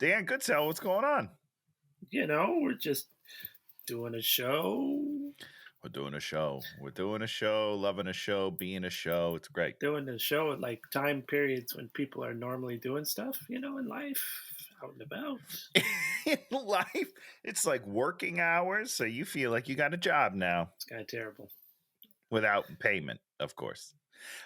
Dan Goodsell, what's going on? We're just doing a show, We're doing a show. We're doing a show, loving a show, being a show. It's great. doing a show at like time periods when people are normally doing stuff, in life, out and about. In life, it's like working hours, so you feel like you got a job now It's kind of terrible. without payment, of course.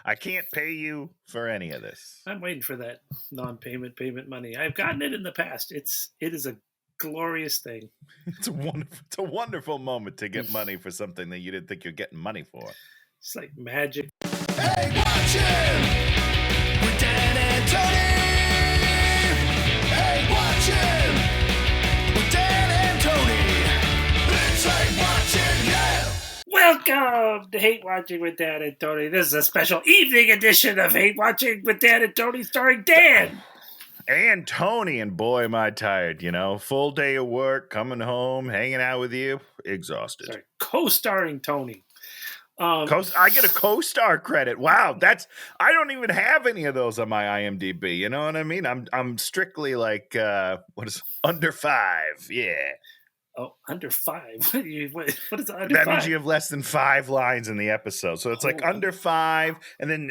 I can't pay you for any of this. I'm waiting for that non-payment payment money. I've gotten it in the past. It is a glorious thing. It's a wonderful moment to get money for something that you didn't think you're getting money for. It's like magic. Hey, watch him with Dan and Tony. Hey, watch him with Dan and Tony. It's like watching, yeah. Welcome to Hate Watching with Dan and Tony. This is a special evening edition of Hate Watching with Dan and Tony, starring Dan. And Tony, and boy, am I tired, full day of work, coming home, hanging out with you, exhausted. Sorry, co-starring Tony. I get a co-star credit. Wow, I don't even have any of those on my IMDb. You know what I mean? I'm strictly like under 5? Yeah. Oh, under 5. What is under 5? That means you have less than 5 lines in the episode. So it's like under 5, and then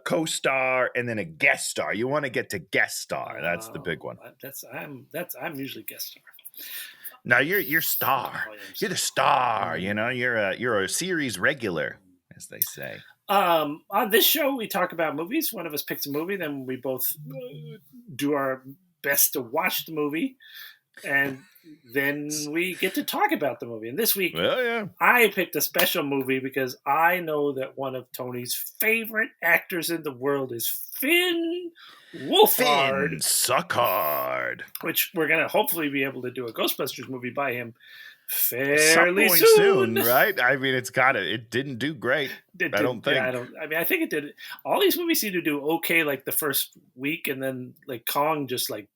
co-star, and then a guest star. You want to get to guest star. That's the big one. I'm usually guest star. No, you're star. You're the star. You're a series regular, as they say. On this show, we talk about movies. One of us picks a movie, then we both do our best to watch the movie, and then we get to talk about the movie. And this week, I picked a special movie because I know that one of Tony's favorite actors in the world is Finn Wolfhard. Finn Suckhard. Which we're going to hopefully be able to do a Ghostbusters movie by him fairly soon, right? I mean, it didn't do great. I don't think. I think it did. All these movies seem to do okay like the first week, and then like Kong just like...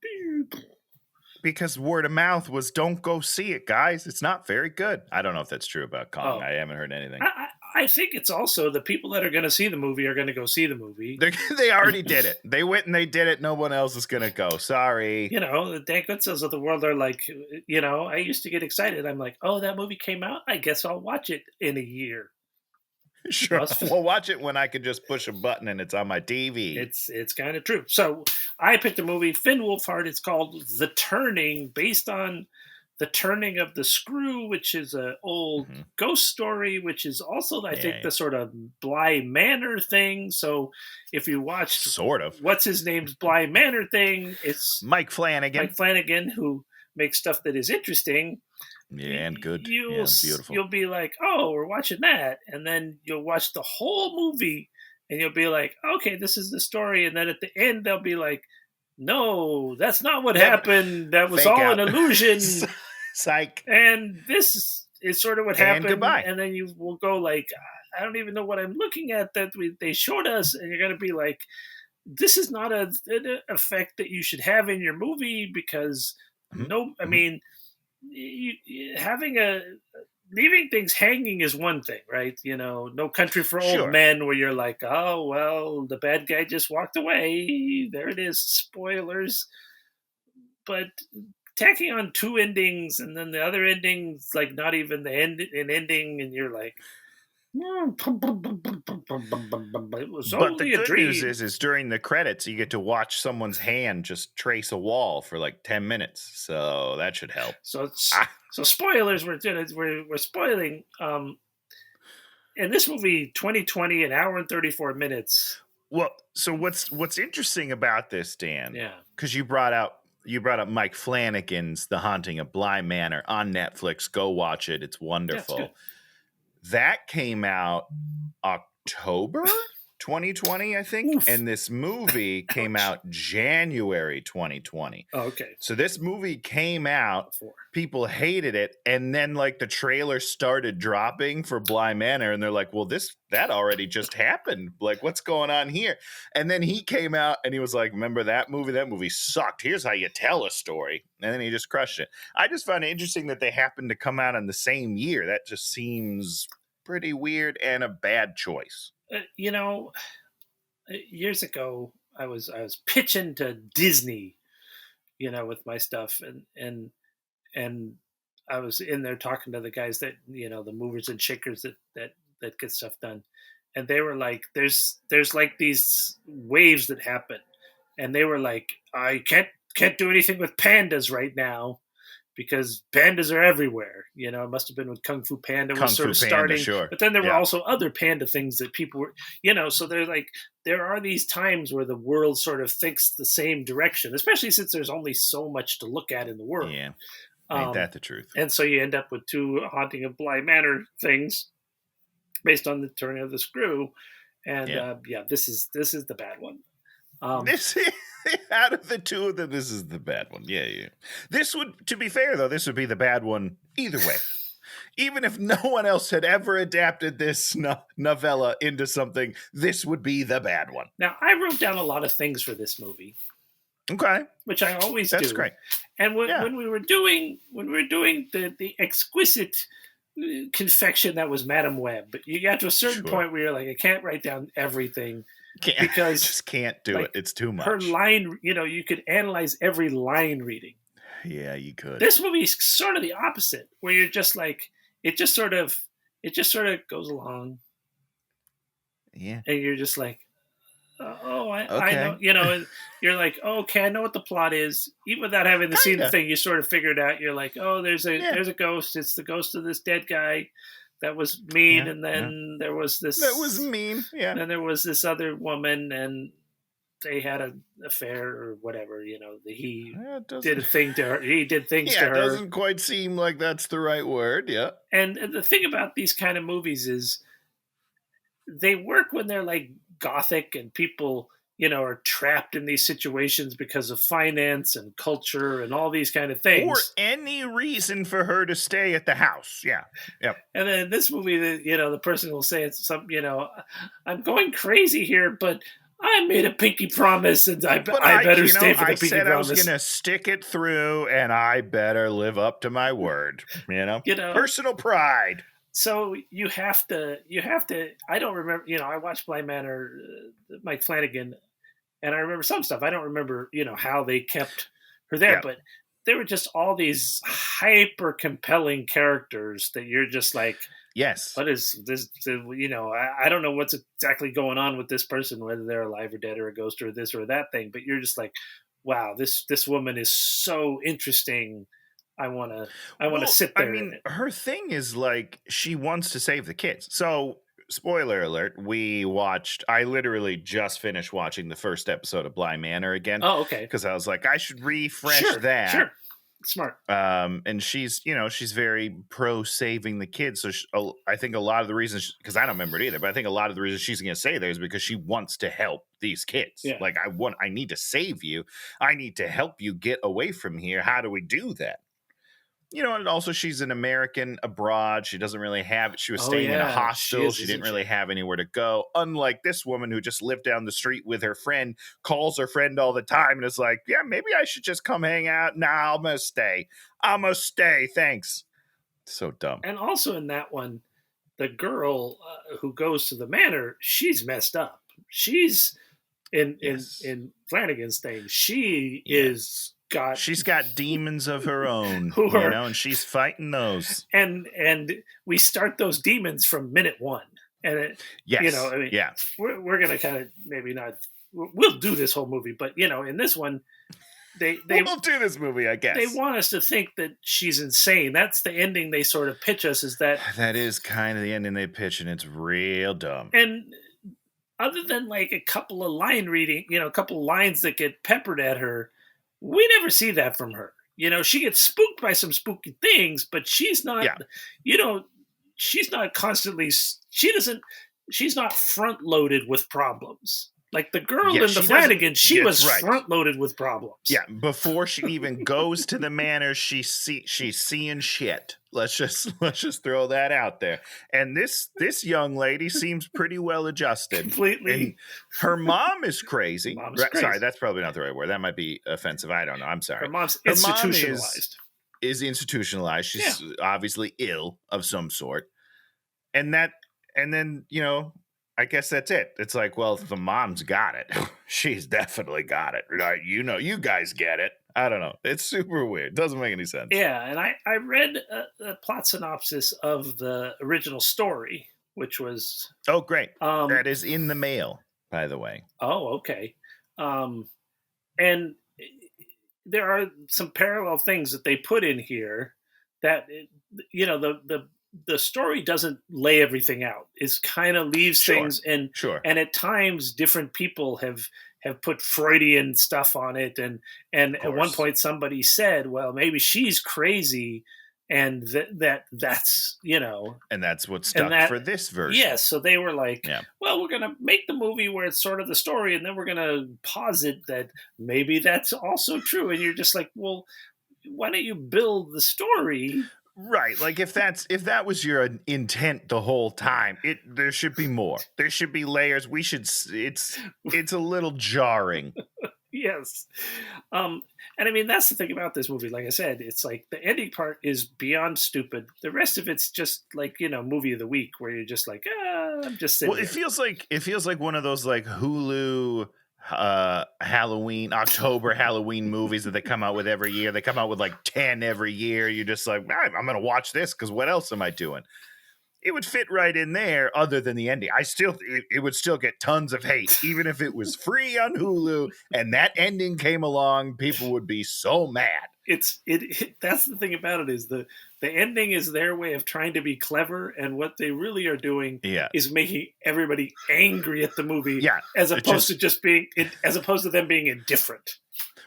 Because word of mouth was, don't go see it, guys. It's not very good. I don't know if that's true about Kong. I haven't heard anything. I think it's also the people that are going to see the movie are going to go see the movie. They already did it. They went and they did it. No one else is going to go. Sorry. The Dan Goodsells of the world are like, I used to get excited. I'm like, oh, that movie came out? I guess I'll watch it in a year. Sure. We'll watch it when I can just push a button and it's on my TV. It's kind of true. So I picked a movie, Finn Wolfhard. It's called The Turning, based on The Turning of the Screw, which is an old ghost story, which is also, I think, the sort of Bly Manor thing. So if you watched sort of what's his name's Bly Manor thing, it's Mike Flanagan, who makes stuff that is interesting. Yeah, and good. Beautiful. You'll be like, oh, we're watching that. And then you'll watch the whole movie and you'll be like, okay, this is the story. And then at the end, they'll be like, no, that's not what happened. That was all an illusion. Psych. And this is sort of what happened. Goodbye. And then you will go like, I don't even know what I'm looking at that they showed us. And you're going to be like, this is not an effect that you should have in your movie because leaving things hanging is one thing, right? No Country for Old Men, where you're like, oh, well, the bad guy just walked away. There it is. Spoilers. But tacking on 2 endings and then the other ending's like not even an ending, and you're like, it was but only the good a dream. news is during the credits you get to watch someone's hand just trace a wall for like 10 minutes, so that should help. So spoilers, we're spoiling. In this movie, 2020, an hour and 34 minutes. Well, so what's interesting about this, Dan? Yeah, because you brought up Mike Flanagan's The Haunting of Bly Manor on Netflix. Go watch it; it's wonderful. Yeah, that came out October 2020, I think. Oof. And this movie came out January 2020. Oh, okay. So this movie came out, people hated it, and then like the trailer started dropping for Bly Manor, and they're like, well, that already just happened. Like, what's going on here? And then he came out and he was like, remember that movie? That movie sucked. Here's how you tell a story. And then he just crushed it. I just found it interesting that they happened to come out in the same year. That just seems pretty weird and a bad choice. Years ago, I was pitching to Disney, with my stuff, and I was in there talking to the guys that the movers and shakers that get stuff done, and they were like, "There's like these waves that happen," and they were like, "I can't do anything with pandas right now." Because pandas are everywhere. It must have been when Kung Fu Panda was sort of starting. Sure. But then there were also other panda things that people were, so they're like, there are these times where the world sort of thinks the same direction, especially since there's only so much to look at in the world. Yeah. Ain't that the truth? And so you end up with 2 Haunting of Bly Manor things based on the turning of the screw. And this is the bad one. Out of the 2 of them, this is the bad one. Yeah. This would, to be fair, though, this would be the bad one either way. Even if no one else had ever adapted this novella into something, this would be the bad one. Now, I wrote down a lot of things for this movie. Okay. Which I always do. That's great. And when we were doing the exquisite confection that was Madame Web, but you got to a certain point where you're like, I can't write down everything. Because just can't do it. It's too much. Her line, you could analyze every line reading. Yeah, you could. This movie is sort of the opposite, where you're just like, it just sort of goes along. Yeah. And you're just like, I know, and you're like, okay, I know what the plot is. Even without having seen the thing, you sort of figured out. You're like, oh, there's a ghost. It's the ghost of this dead guy. That was mean, and then there was this. That was mean, yeah. And then there was this other woman, and they had an affair or whatever. He did a thing to her. He did things to her. It doesn't quite seem like that's the right word, yeah. And the thing about these kind of movies is they work when they're like gothic and people, are trapped in these situations because of finance and culture and all these kind of things. Or any reason for her to stay at the house. Yeah. Yep. And then in this movie, the person will say it's some, I'm going crazy here, but I made a pinky promise and I better stay for the pinky promise. I was going to stick it through and I better live up to my word, personal pride. So you have to, I don't remember, I watched Bly Manor, Mike Flanagan, and I remember some stuff. I don't remember, how they kept her there, but there were just all these hyper compelling characters that you're just like, yes, what is this? I don't know what's exactly going on with this person, whether they're alive or dead or a ghost or this or that thing, but you're just like, wow, this woman is so interesting. I want to sit there. I mean, her thing is like she wants to save the kids. So, spoiler alert, I literally just finished watching the first episode of Bly Manor again. Oh, okay. Because I was like, I should refresh that. Sure. Smart. And she's very pro saving the kids. So I think a lot of the reasons, because I don't remember it either, but I think a lot of the reasons she's going to say there is because she wants to help these kids. Yeah. Like, I need to save you. I need to help you get away from here. How do we do that? And also she's an American abroad. She doesn't really have it. She was staying in a hostel. She didn't really have anywhere to go. Unlike this woman who just lived down the street with her friend, calls her friend all the time and is like, yeah, maybe I should just come hang out. Nah, I'm going to stay. Thanks. So dumb. And also in that one, the girl who goes to the manor, she's messed up. She's in Flanagan's thing. She's got demons of her own, and she's fighting those. And we start those demons from minute 1. And we're going to kind of maybe not. We'll do this whole movie, but in this one, we'll do this movie. I guess they want us to think that she's insane. That's the ending they sort of pitch us. Is that is kind of the ending they pitch, and it's real dumb. And other than like a couple of line reading, a couple of lines that get peppered at her. We never see that from her. She gets spooked by some spooky things, but she's not, she's not constantly, she's not front loaded with problems. Like the girl in the Flanagan, she was front loaded with problems. Yeah, before she even goes to the manor, she's seeing shit. Let's just throw that out there. And this young lady seems pretty well adjusted. Completely. And her mom is crazy. Mom's crazy. Sorry, that's probably not the right word. That might be offensive. I don't know. I'm sorry. Her mom's institutionalized. Is institutionalized. She's obviously ill of some sort. And then I guess that's it. It's like, well, the mom's got it. She's definitely got it. Right? You guys get it. I don't know. It's super weird. Doesn't make any sense. Yeah, and I read a plot synopsis of the original story, which was Oh, great. um, That is in the mail, by the way. oh, okay. And there are some parallel things that they put in here that the story doesn't lay everything out. It's kind of leaves Sure. things, and Sure. at times different people have put Freudian stuff on it, and at one course. point somebody said, well, maybe she's crazy, and that's And that's what stuck that- for this version. yeah, so they were like, Yeah. well, we're going to make the movie where it's sort of the story, and then we're going to posit that maybe that's also true. And you're just like, well, why don't you build the story? Right. Like if that was your intent the whole time, there should be more. There should be layers. It's a little jarring. Yes. And I mean, that's the thing about this movie. Like I said, it's like the ending part is beyond stupid. The rest of it's just like, movie of the week where you're just like, I'm just sitting Well, it feels like one of those like Hulu October Halloween movies that they come out with every year. They come out with like 10 every year. You're just like, I'm going to watch this because what else am I doing? It would fit right in there other than the ending. It would still get tons of hate. Even if it was free on Hulu and that ending came along, people would be so mad. That's the thing about it is the ending is their way of trying to be clever, and what they really are doing is making everybody angry at the movie, as opposed to them being indifferent.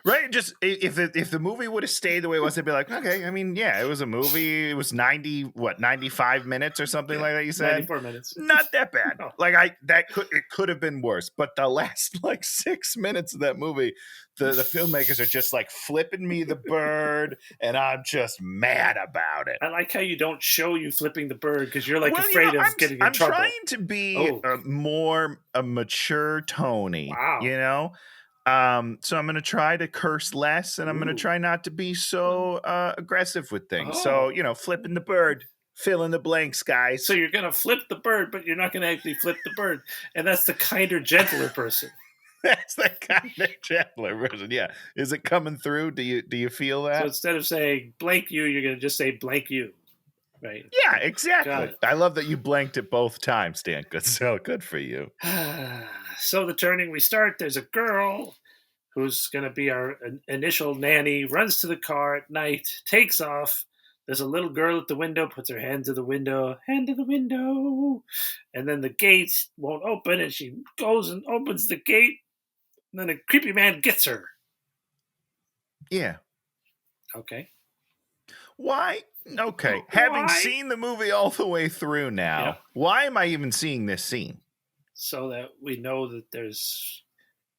Right, just if the movie would have stayed the way it was, they'd be like, okay, I mean, yeah, it was a movie. It was 95 minutes or something like that. You said 94 minutes, not that bad. No. Like it could have been worse. But the last like 6 minutes of that movie, the filmmakers are just like flipping me the bird, and I'm just mad about it. I like how you don't show you flipping the bird because you're like afraid of getting in I'm trouble. I'm trying to be a mature Tony. Wow. So I'm going to try to curse less, and I'm going to try not to be so aggressive with things. So, flipping the bird, fill in the blanks, guys. So you're going to flip the bird, but you're not going to actually flip the bird. And that's the kinder, gentler person. That's the kinder, gentler person. Yeah. Is it coming through? Do you feel that? So instead of saying blank you, you're going to just say blank you. Right. Yeah, exactly. I love that you blanked it both times, Dan. So good for you. So the turning we start, there's a girl who's going to be our initial nanny, runs to the car at night, takes off. There's a little girl at the window, puts her hand to the window, and then the gate won't open, and she goes and opens the gate, and then a creepy man gets her. Yeah. Okay. Why? Okay. Having seen the movie all the way through now, why am I even seeing this scene? So that we know that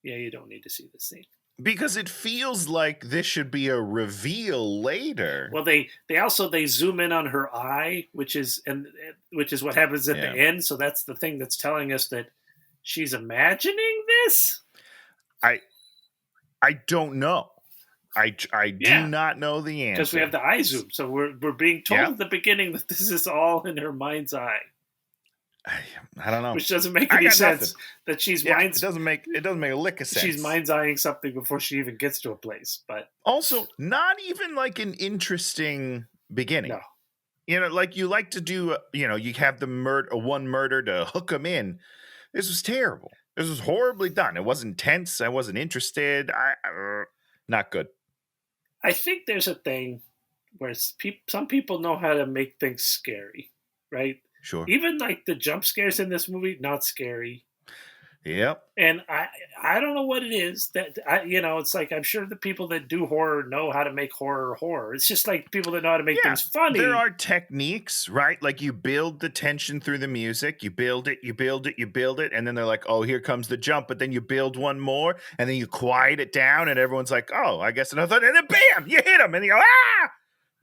you don't need to see this scene. Because it feels like this should be a reveal later. Well, they zoom in on her eye, which is what happens at the end. So that's the thing that's telling us that she's imagining this. I don't know. I do not know the answer. Because we have the eye zoom. So we're being told at the beginning that this is all in her mind's eye. I don't know. Which doesn't make any sense. That she's it doesn't make a lick of sense. She's mind's eyeing something before she even gets to a place. But also not even like an interesting beginning. No. Like you like to do, you have the one murder to hook them in. This was terrible. This was horribly done. It wasn't tense. I wasn't interested. Not good. I think there's a thing where some people know how to make things scary, right? Sure. Even like the jump scares in this movie, not scary. Yep. And I don't know what it is that it's like I'm sure the people that do horror know how to make horror. It's just like people that know how to make things funny. There are techniques, right? Like you build the tension through the music, you build it, and then they're like, "Oh, here comes the jump," but then you build one more, and then you quiet it down, and everyone's like, "Oh, I guess another," and then bam, you hit them, and you go, "Ah!"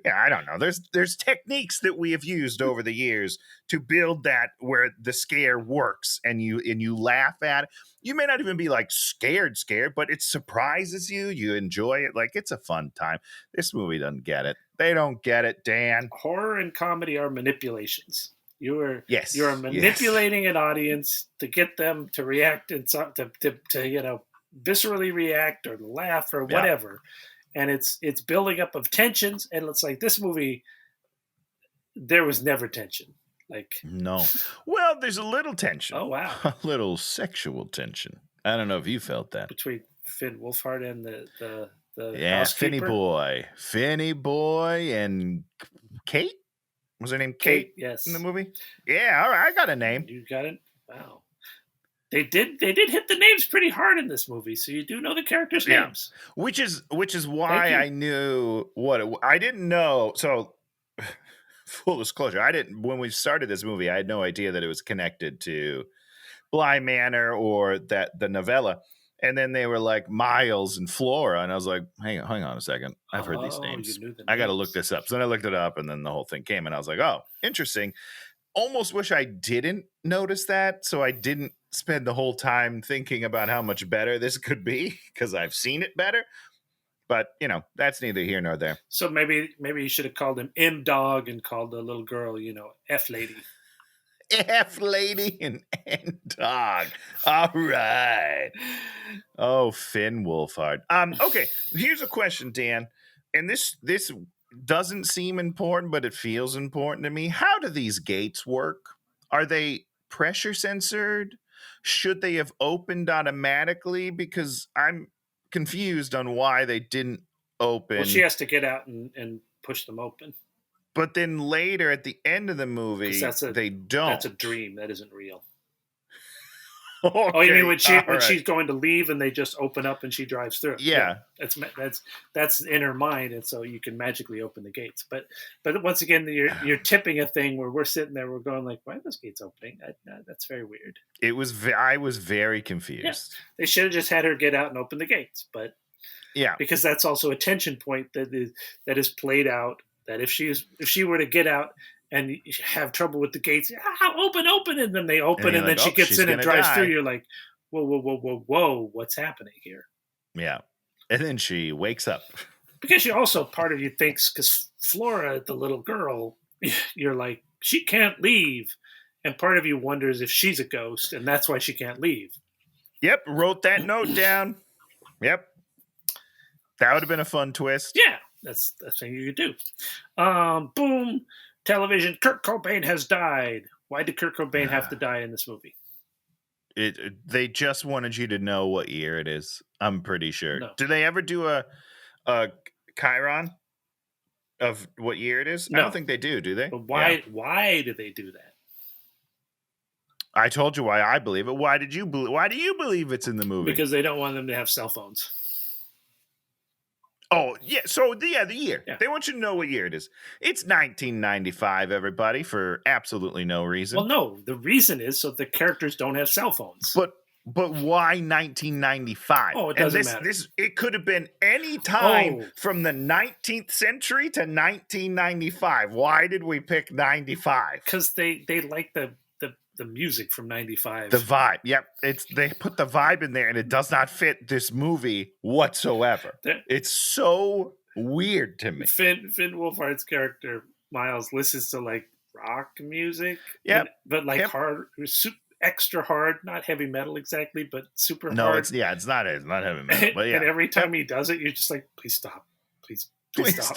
Yeah, I don't know. There's techniques that we have used over the years to build that where the scare works and you laugh at it. You may not even be like scared, but it surprises you. You enjoy it. Like it's a fun time. This movie doesn't get it. They don't get it, Dan. Horror and comedy are manipulations. You are manipulating an audience to get them to react and to viscerally react or laugh or whatever. and it's building up of tensions, and it's like this movie, there was never tension. Like, No. Well, there's a little tension. oh wow, A little sexual tension. I don't know if you felt that. between Finn Wolfhard and the Yeah, housekeeper. Finny Boy, and Kate. Was her name Kate? Yes. In the movie? Yeah, all right. I got a name. You got it. Wow. They did hit the names pretty hard in this movie, so you do know the characters' names. Which is why I knew I didn't know. So full disclosure, when we started this movie, I had no idea that it was connected to Bly Manor or that the novella. And then they were like Miles and Flora, and I was like, hang on a second. I've heard these names. I got to look this up. So then I looked it up, and then the whole thing came, and I was like, oh, interesting. Almost wish I didn't notice that, so I didn't spend the whole time thinking about how much better this could be, because I've seen it better. But, that's neither here nor there. So maybe you should have called him M Dog and called the little girl, F Lady. F Lady and N Dog. All right. Oh, Finn Wolfhard. Okay, here's a question, Dan. And this doesn't seem important, but it feels important to me. How do these gates work? Are they pressure censored? Should they have opened automatically? Because I'm confused on why they didn't open. Well, she has to get out and push them open. But then later at the end of the movie, they don't. That's a dream. That isn't real. Okay. Oh, you mean when she's going to leave and they just open up and she drives through? Yeah. That's in her mind, and so you can magically open the gates. But once again, you're tipping a thing where we're sitting there, we're going like, why are those gates opening? That's very weird. I was very confused. Yeah. They should have just had her get out and open the gates, but because that's also a tension point that is played out. That if she were to get out and have trouble with the gates, open, and then they open, and then she gets in and drives through. You're like, whoa, what's happening here? Yeah, and then she wakes up because she also part of you thinks because Flora, the little girl, you're like she can't leave, and part of you wonders if she's a ghost, and that's why she can't leave. Yep, wrote that note down. Yep, that would have been a fun twist. Yeah. That's the thing you could do. Boom. Television. Kurt Cobain has died. Why did Kurt Cobain have to die in this movie? They just wanted you to know what year it is. I'm pretty sure. No. Do they ever do a Chiron of what year it is? No. I don't think they do they? But why do they do that? I told you why I believe it. Why do you believe it's in the movie? Because they don't want them to have cell phones. Oh, yeah. So, the year. Yeah. They want you to know what year it is. It's 1995, everybody, for absolutely no reason. Well, no. The reason is so the characters don't have cell phones. But why 1995? Oh, it doesn't matter. It could have been any time from the 19th century to 1995. Why did we pick 95? Because they like the music from 95. The vibe. Yep. They put the vibe in there and it does not fit this movie whatsoever. It's so weird to me. Finn Wolfhard's character, Miles, listens to like rock music. Yep. But like hard, extra hard, not heavy metal exactly, but super hard. No, it's not heavy metal. But yeah. And every time he does it, you're just like, please stop. Please stop.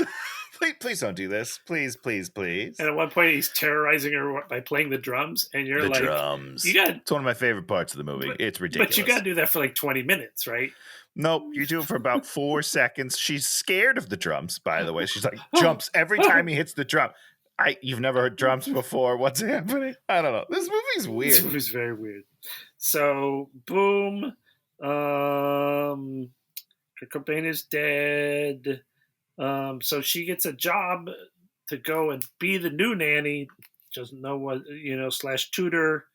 Please don't do this. Please. And at one point, he's terrorizing her by playing the drums, and you're like, drums. It's one of my favorite parts of the movie. It's ridiculous. But you got to do that for like 20 minutes, right? Nope, you do it for about 4 seconds. She's scared of the drums, by the way. She's like, jumps every time he hits the drum. You've never heard drums before. What's happening? I don't know. This movie's weird. This movie's very weird. So, boom. Kurt Cobain is dead. So she gets a job to go and be the new nanny. Doesn't know what, / tutor.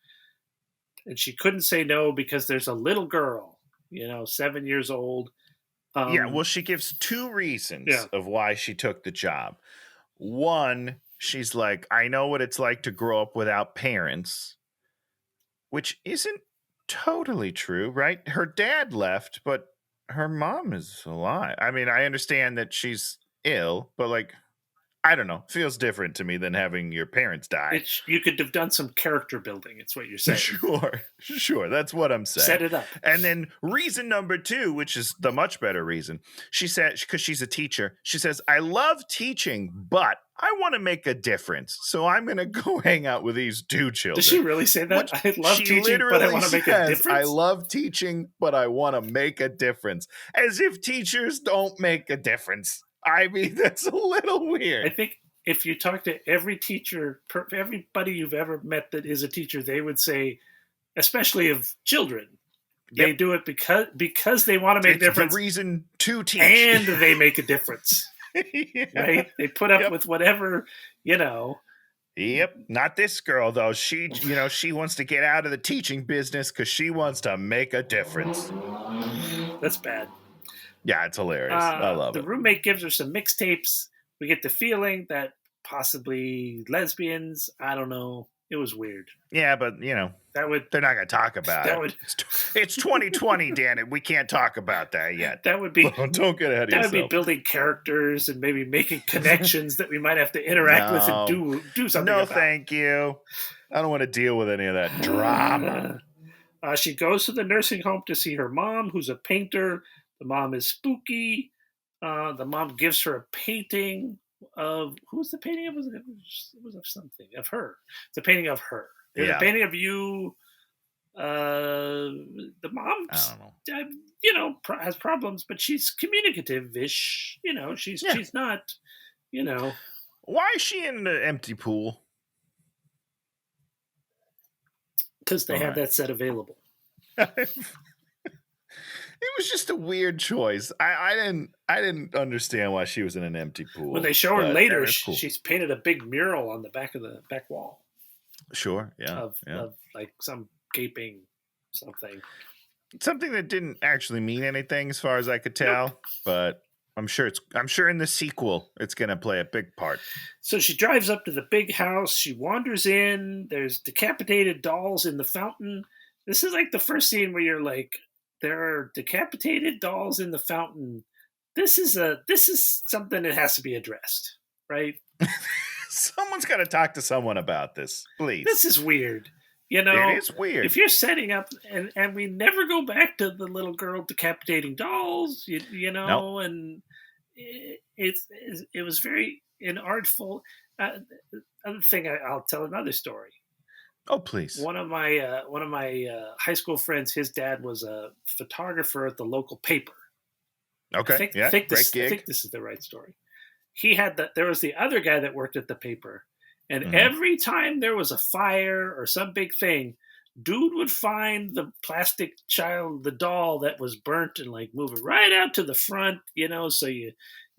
And she couldn't say no because there's a little girl, 7 years old. Well, she gives 2 reasons of why she took the job. One, she's like, I know what it's like to grow up without parents, which isn't totally true, right? Her dad left, but her mom is alive. I mean, I understand that she's ill, but like I don't know. Feels different to me than having your parents die. You could have done some character building. It's what you're saying. Sure. That's what I'm saying. Set it up. And then reason number 2, which is the much better reason, she said, because she's a teacher, she says, I love teaching, but I want to make a difference. So I'm going to go hang out with these 2 children. Does she really say that? I love She teaching, but I want to make a says, difference. I love teaching, but I want to make a difference. As if teachers don't make a difference. I mean, that's a little weird. I think if you talk to every teacher, everybody you've ever met that is a teacher, they would say, especially of children, they do it because they want to make a difference. The reason to teach. And they make a difference. Yeah. Right? They put up with whatever, Yep. Not this girl, though. She wants to get out of the teaching business because she wants to make a difference. That's bad. Yeah, it's hilarious. I love it. The roommate gives her some mixtapes. We get the feeling that possibly lesbians. I don't know. It was weird. Yeah, but they're not going to talk about it. It's 2020, Dan, and we can't talk about that yet. That would be. Don't get ahead of yourself. That would be building characters and maybe making connections that we might have to interact with and do something. No, about. thank you. I don't want to deal with any of that drama. She goes to the nursing home to see her mom, who's a painter. The mom is spooky. The mom gives her a painting of who's the painting of? It was of something of her. It's a painting of her. There's a painting of you. The mom, I don't know. Has problems, but she's communicative-ish. She's not. Why is she in the empty pool? Because they have that set available. It was just a weird choice. I didn't understand why she was in an empty pool. When they show her later, cool. she's painted a big mural on the back of the back wall. Sure, yeah. Of like some gaping something. Something that didn't actually mean anything as far as I could tell, Nope. but I'm sure in the sequel it's going to play a big part. So she drives up to the big house. She wanders in. There's decapitated dolls in the fountain. This is like the first scene where you're like, there are decapitated dolls in the fountain. This is something that has to be addressed, right? Someone's got to talk to someone about this, please. This is weird. It is weird. If you're setting up, and we never go back to the little girl decapitating dolls, Nope. and it was very inartful. Other thing, I'll tell another story. Oh, please. One of my high school friends, his dad was a photographer at the local paper. Okay, I think great gig. I think this is the right story. There was the other guy that worked at the paper, and every time there was a fire or some big thing, dude would find the plastic child, the doll that was burnt, and like move it right out to the front, so you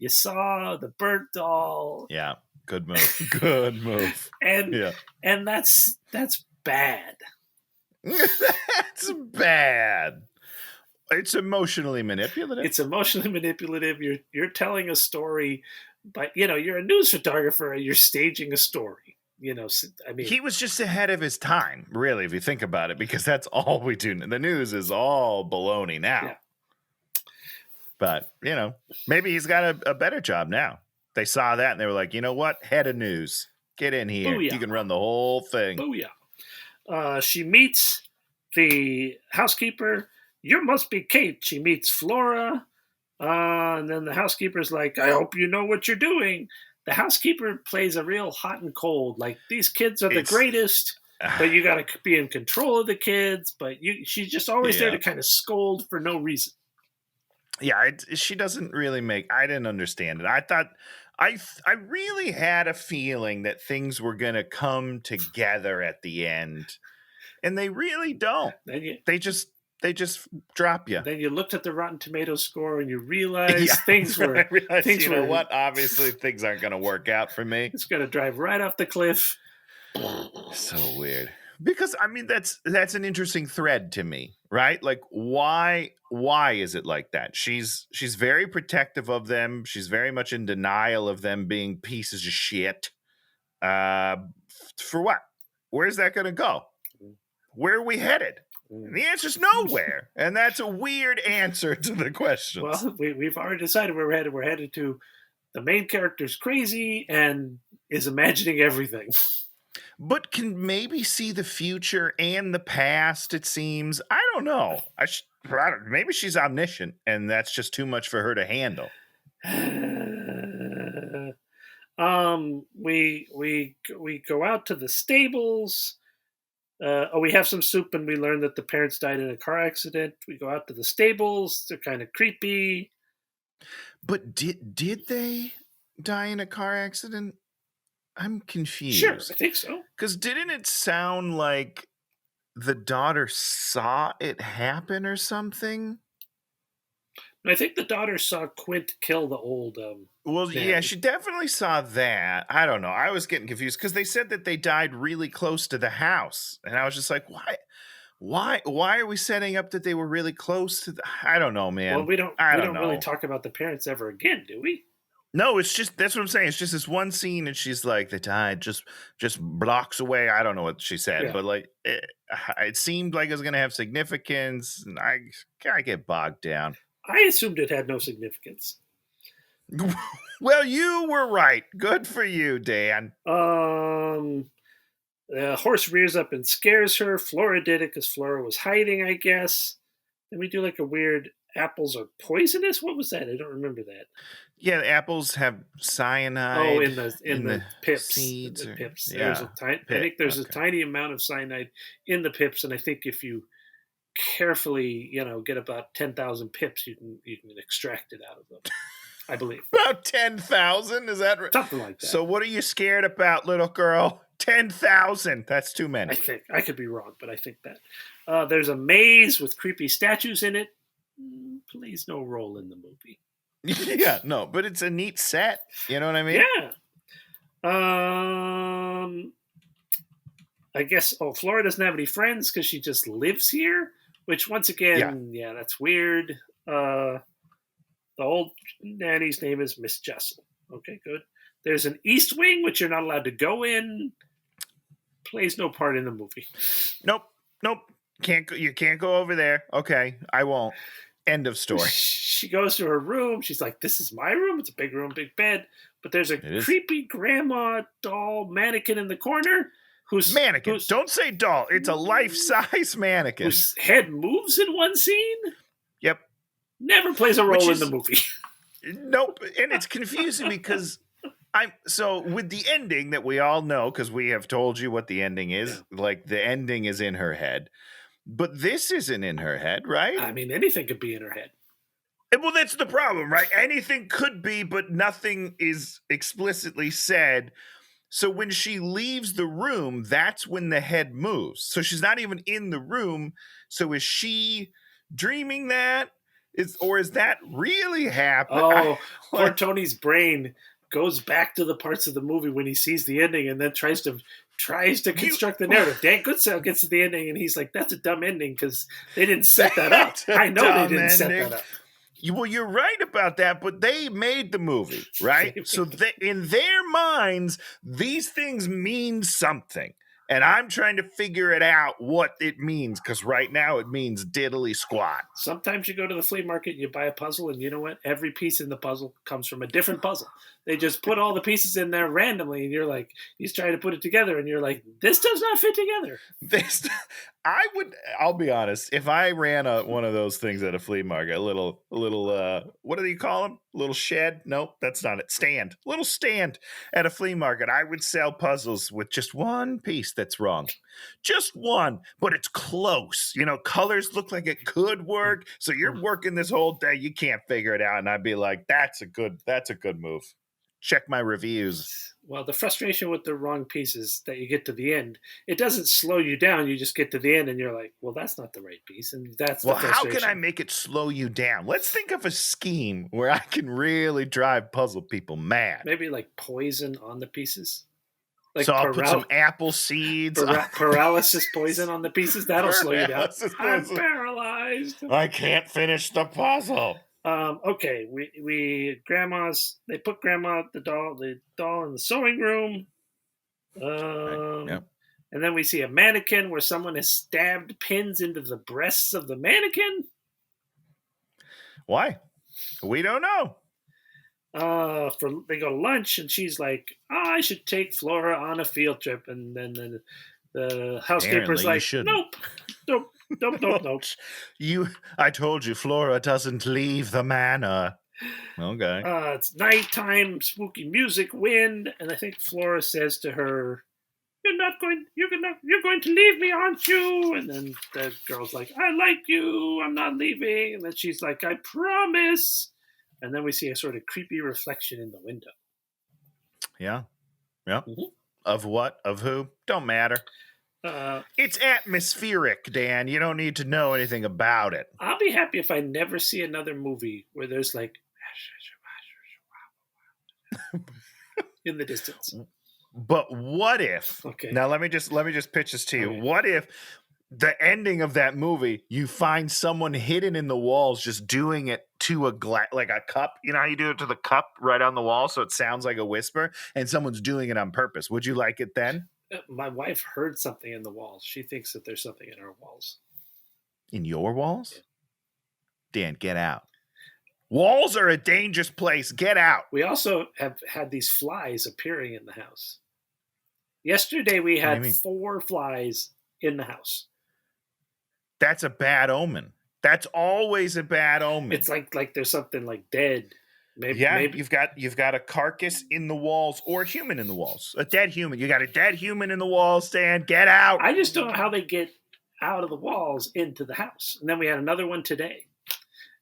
saw the burnt doll. Yeah. Good move. Good move. And that's bad. That's bad. It's emotionally manipulative. You're telling a story, but you're a news photographer and you're staging a story. He was just ahead of his time, really, if you think about it, because that's all we do. The news is all baloney now. Yeah. But, maybe he's got a better job now. They saw that and they were like, you know what? Head of news. Get in here. Booyah. You can run the whole thing. Booyah. She meets the housekeeper. You must be Kate. She meets Flora. And then the housekeeper's like, I hope you know what you're doing. The housekeeper plays a real hot and cold. Like, these kids are the greatest, but you got to be in control of the kids. But she's just always there to kind of scold for no reason. Yeah, she doesn't really I didn't understand it. I thought, I really had a feeling that things were going to come together at the end, and they really don't. They just drop you. Then you looked at the Rotten Tomatoes score and you realized things were. What? Obviously, things aren't going to work out for me. It's going to drive right off the cliff. So weird. Because that's an interesting thread to me, right? Like, why is it like that? She's very protective of them. She's very much in denial of them being pieces of shit. For what? Where's that going to go? Where are we headed? And the answer's nowhere. And that's a weird answer to the question. Well, we've already decided where we're headed. We're headed to the main character's crazy and is imagining everything. But can maybe see the future and the past, it seems. I don't know. Maybe she's omniscient, and that's just too much for her to handle. We go out to the stables. We have some soup, and we learn that the parents died in a car accident. We go out to the stables. They're kind of creepy. But did they die in a car accident? I'm confused. Sure, I think so. Because didn't it sound like the daughter saw it happen or something? I think the daughter saw Quint kill the old. Well, nanny. yeah, she definitely saw that. I don't know. I was getting confused because they said that they died really close to the house, and I was just like, why are we setting up that they were really close to the? I don't know, man. Well, we don't know. really talk about the parents ever again, do we? No, it's just that's what I'm saying. It's just this one scene, and she's like, "They died just blocks away." I don't know what she said, but like, it seemed like it was going to have significance, and I get bogged down. I assumed it had no significance. Well, you were right. Good for you, Dan. The horse rears up and scares her. Flora did it because Flora was hiding, I guess. Then we do like a weird apples are poisonous. What was that? I don't remember that. Yeah, the apples have cyanide. Oh, in the pips. Seeds. In the pips. Yeah, I think there's a tiny amount of cyanide in the pips, and I think if you carefully, get about 10,000 pips, you can extract it out of them. I believe about 10,000. Is that right? Something like that. So, what are you scared about, little girl? 10,000. That's too many. I think I could be wrong, but I think that there's a maze with creepy statues in it. Plays no role in the movie. Yeah, no, but it's a neat set. You know what I mean? Yeah. I guess. Flora doesn't have any friends because she just lives here. Which, once again, that's weird. The old nanny's name is Miss Jessel. Okay, good. There's an East Wing, which you're not allowed to go in. Plays no part in the movie. Nope. You can't go over there. Okay, I won't. End of story. She goes to her room. She's like, "This is my room. It's a big room, big bed." But there's a creepy grandma doll mannequin in the corner. Don't say doll. It's a life-size mannequin. Whose head moves in one scene. Yep. Never plays a role in the movie. Nope. And it's confusing because with the ending that we all know, because we have told you what the ending is, like the ending is in her head. But this isn't in her head, right? I mean, anything could be in her head. Well, that's the problem, right? Anything could be, but nothing is explicitly said. So when she leaves the room, that's when the head moves. So she's not even in the room. So is she dreaming that? Is that really happening? Poor Tony's brain goes back to the parts of the movie when he sees the ending and then tries to construct the narrative. Dan Goodsell gets to the ending and he's like, "That's a dumb ending because they didn't set that up." I know they didn't set that up. Well, you're right about that, but they made the movie, right? So in their minds, these things mean something. And I'm trying to figure it out what it means, because right now it means diddly squat. Sometimes you go to the flea market and you buy a puzzle, and you know what? Every piece in the puzzle comes from a different puzzle. They just put all the pieces in there randomly, and you're like, he's trying to put it together, and you're like, this does not fit together. I'll be honest, if I ran one of those things at a flea market, a little, what do you call them? A little shed? Nope, that's not it. Stand. A little stand at a flea market. I would sell puzzles with just one piece that's wrong. Just one, but it's close. Colors look like it could work. So you're working this whole day, you can't figure it out. And I'd be like, that's a good move. Check my reviews. Well, the frustration with the wrong pieces that you get to the end, it doesn't slow you down. You just get to the end and you're like, well, that's not the right piece. And that's the frustration. How can I make it slow you down? Let's think of a scheme where I can really drive puzzle people mad. Maybe like poison on the pieces. Like so I'll put some apple seeds. Paralysis poison on the pieces. That'll slow you down. I'm paralyzed. I can't finish the puzzle. Okay, they put the doll in the sewing room. And then we see a mannequin where someone has stabbed pins into the breasts of the mannequin. Why? We don't know. they go to lunch, and she's like, I should take Flora on a field trip, and then the housekeeper's Apparently you like, shouldn't. nope. I told you, Flora doesn't leave the manor. Okay. It's nighttime, spooky music, wind, and I think Flora says to her, you're going to leave me, aren't you? And then the girl's like, I like you, I'm not leaving. And then she's like, I promise. And then we see a sort of creepy reflection in the window. Yeah. Yeah. Mhm. Of what? Of who? Don't matter. It's atmospheric, Dan. You don't need to know anything about it. I'll be happy if I never see another movie where there's like in the distance. But what if? Okay. Now let me just pitch this to you. Okay. What if the ending of that movie, you find someone hidden in the walls just doing it to like a cup? You know how you do it to the cup right on the wall, so it sounds like a whisper, and someone's doing it on purpose. Would you like it then? My wife heard something in the walls. She thinks that there's something in our walls. In your walls? Yeah. Dan, get out. Walls are a dangerous place. Get out. We also have had these flies appearing in the house. Yesterday we What do you had mean? 4 flies in the house. That's a bad omen. That's always a bad omen. It's like there's something like dead. Maybe You've got a carcass in the walls or a human in the walls. A dead human. You got a dead human in the walls, Dan. Get out. I just don't know how they get out of the walls into the house. And then we had another one today.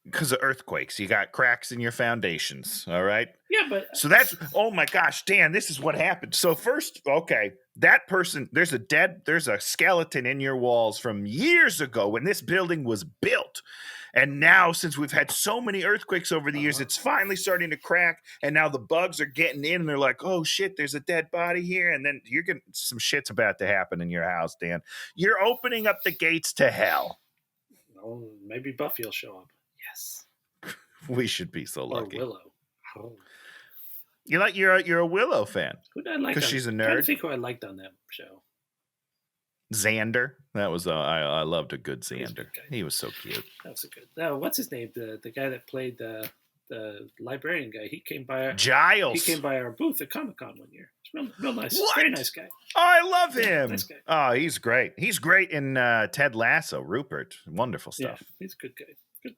Because of earthquakes. You got cracks in your foundations. All right. Yeah, but So that's, oh my gosh, Dan, this is what happened. So first, okay, that person, there's a skeleton in your walls from years ago when this building was built. And now, since we've had so many earthquakes over the years, it's finally starting to crack. And now the bugs are getting in and they're like, oh shit, there's a dead body here. And then you're getting some shit's about to happen in your house, Dan. You're opening up the gates to hell. oh, maybe Buffy will show up. Yes. We should be so Or lucky. Willow. Oh. You're a Willow fan. Who did I like? 'Cause she's a I'm trying to nerd. think who I liked on that show. Xander. That was I loved a good He's a Xander. good guy. He was so cute. That was a good. What's his name? The guy that played the librarian guy. He came by Giles. our booth at Comic-Con one year. He's real nice. What? Very nice guy. Oh, I love Yeah, him. nice guy. Oh, he's great. He's great in Ted Lasso. Rupert. Wonderful Yeah, stuff. he's a good guy. Good.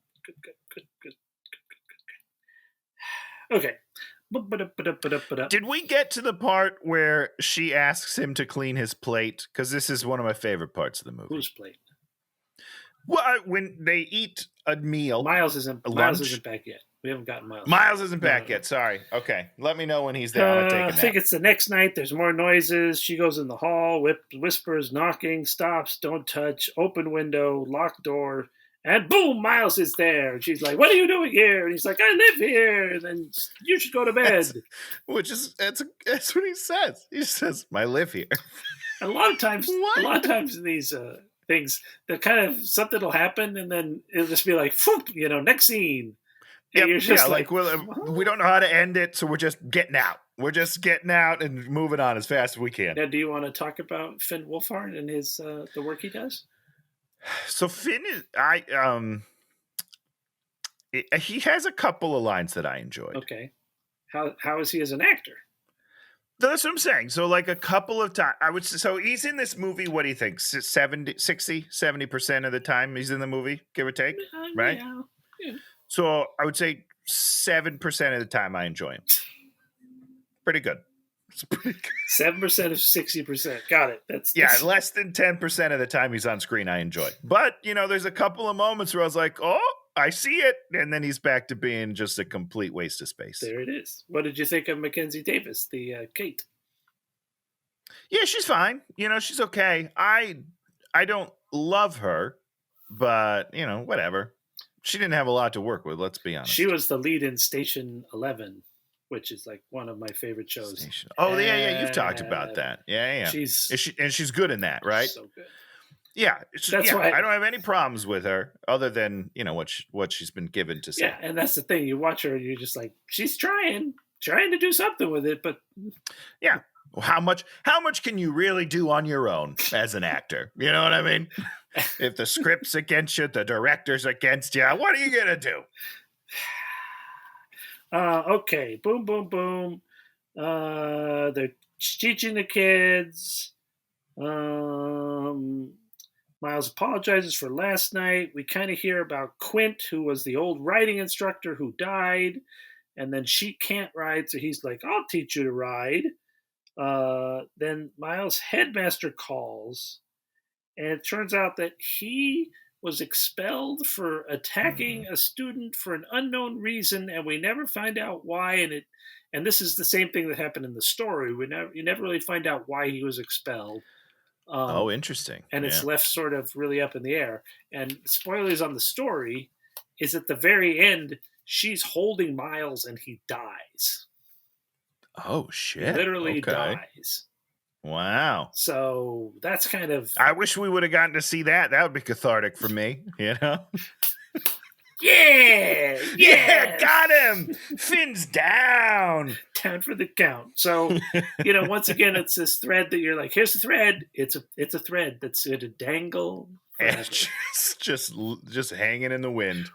Okay. Did we get to the part where she asks him to clean his plate? Because this is one of my favorite parts of the movie. Who's played? Well, when they eat a meal. Miles isn't lunch? back yet. We haven't gotten Miles. Miles isn't back No. yet. Sorry. Okay. Let me know when he's there. I'm going to take a I nap. think it's the next night. There's more noises. She goes in the hall, whispers, knocking, stops, don't touch, open window, locked door, and boom, Miles is there. And she's like, what are you doing here? And he's like, I live here. And then you should go to bed. That's what he says. He says, I live here. And a lot of times What? in these things, the kind of something will happen and then it'll just be like, "Phoop," next scene. And Yep, you're just like we don't know how to end it, so we're just getting out. We're just getting out and moving on as fast as we can. Now, do you want to talk about Finn Wolfhard and his the work he does? So Finn is he has a couple of lines that I enjoyed. Okay. How is he as an actor? That's what I'm saying. So like a couple of times I would so he's in this movie, what do you think? 70% of the time he's in the movie, give or take, right? Yeah. So I would say 7% of the time I enjoy him. Pretty good. It's pretty good. 7% of 60%. Got it. That's Less than 10% of the time he's on screen I enjoy. But, there's a couple of moments where I was like, oh, I see it. And then he's back to being just a complete waste of space. There it is. What did you think of Mackenzie Davis, the Kate? Yeah, she's fine. She's okay. I don't love her, but, whatever. She didn't have a lot to work with, let's be honest. She was the lead in Station 11, which is like one of my favorite shows. Oh, yeah, you've talked about that. Yeah. She's good in that, right? So good. Yeah, why I don't have any problems with her other than, what she's been given to say. Yeah, and that's the thing. You watch her and you're just like, she's trying to do something with it, but yeah. How much can you really do on your own as an actor? You know what I mean? If the script's against you, the director's against you, what are you going to do? Okay, boom, boom, boom. They're teaching the kids. Miles apologizes for last night. We kind of hear about Quint, who was the old riding instructor who died, and then she can't ride, so he's like, "I'll teach you to ride." Then Miles' headmaster calls, and it turns out that he was expelled for attacking a student for an unknown reason, and we never find out why. And this is the same thing that happened in the story. You never really find out why he was expelled. Oh, Um, interesting. and it's Yeah. left sort of really up in the air. And spoilers on the story is at the very end, she's holding Miles and he dies. Oh He shit. literally Okay. dies. Wow. So that's kind of I wish we would have gotten to see that. That would be cathartic for me, you know? yeah, Yeah, got him. Finn's down. down for the count. So once again, it's this thread that you're like, here's the thread. It's a thread that's going to dangle forever. It's just hanging in the wind.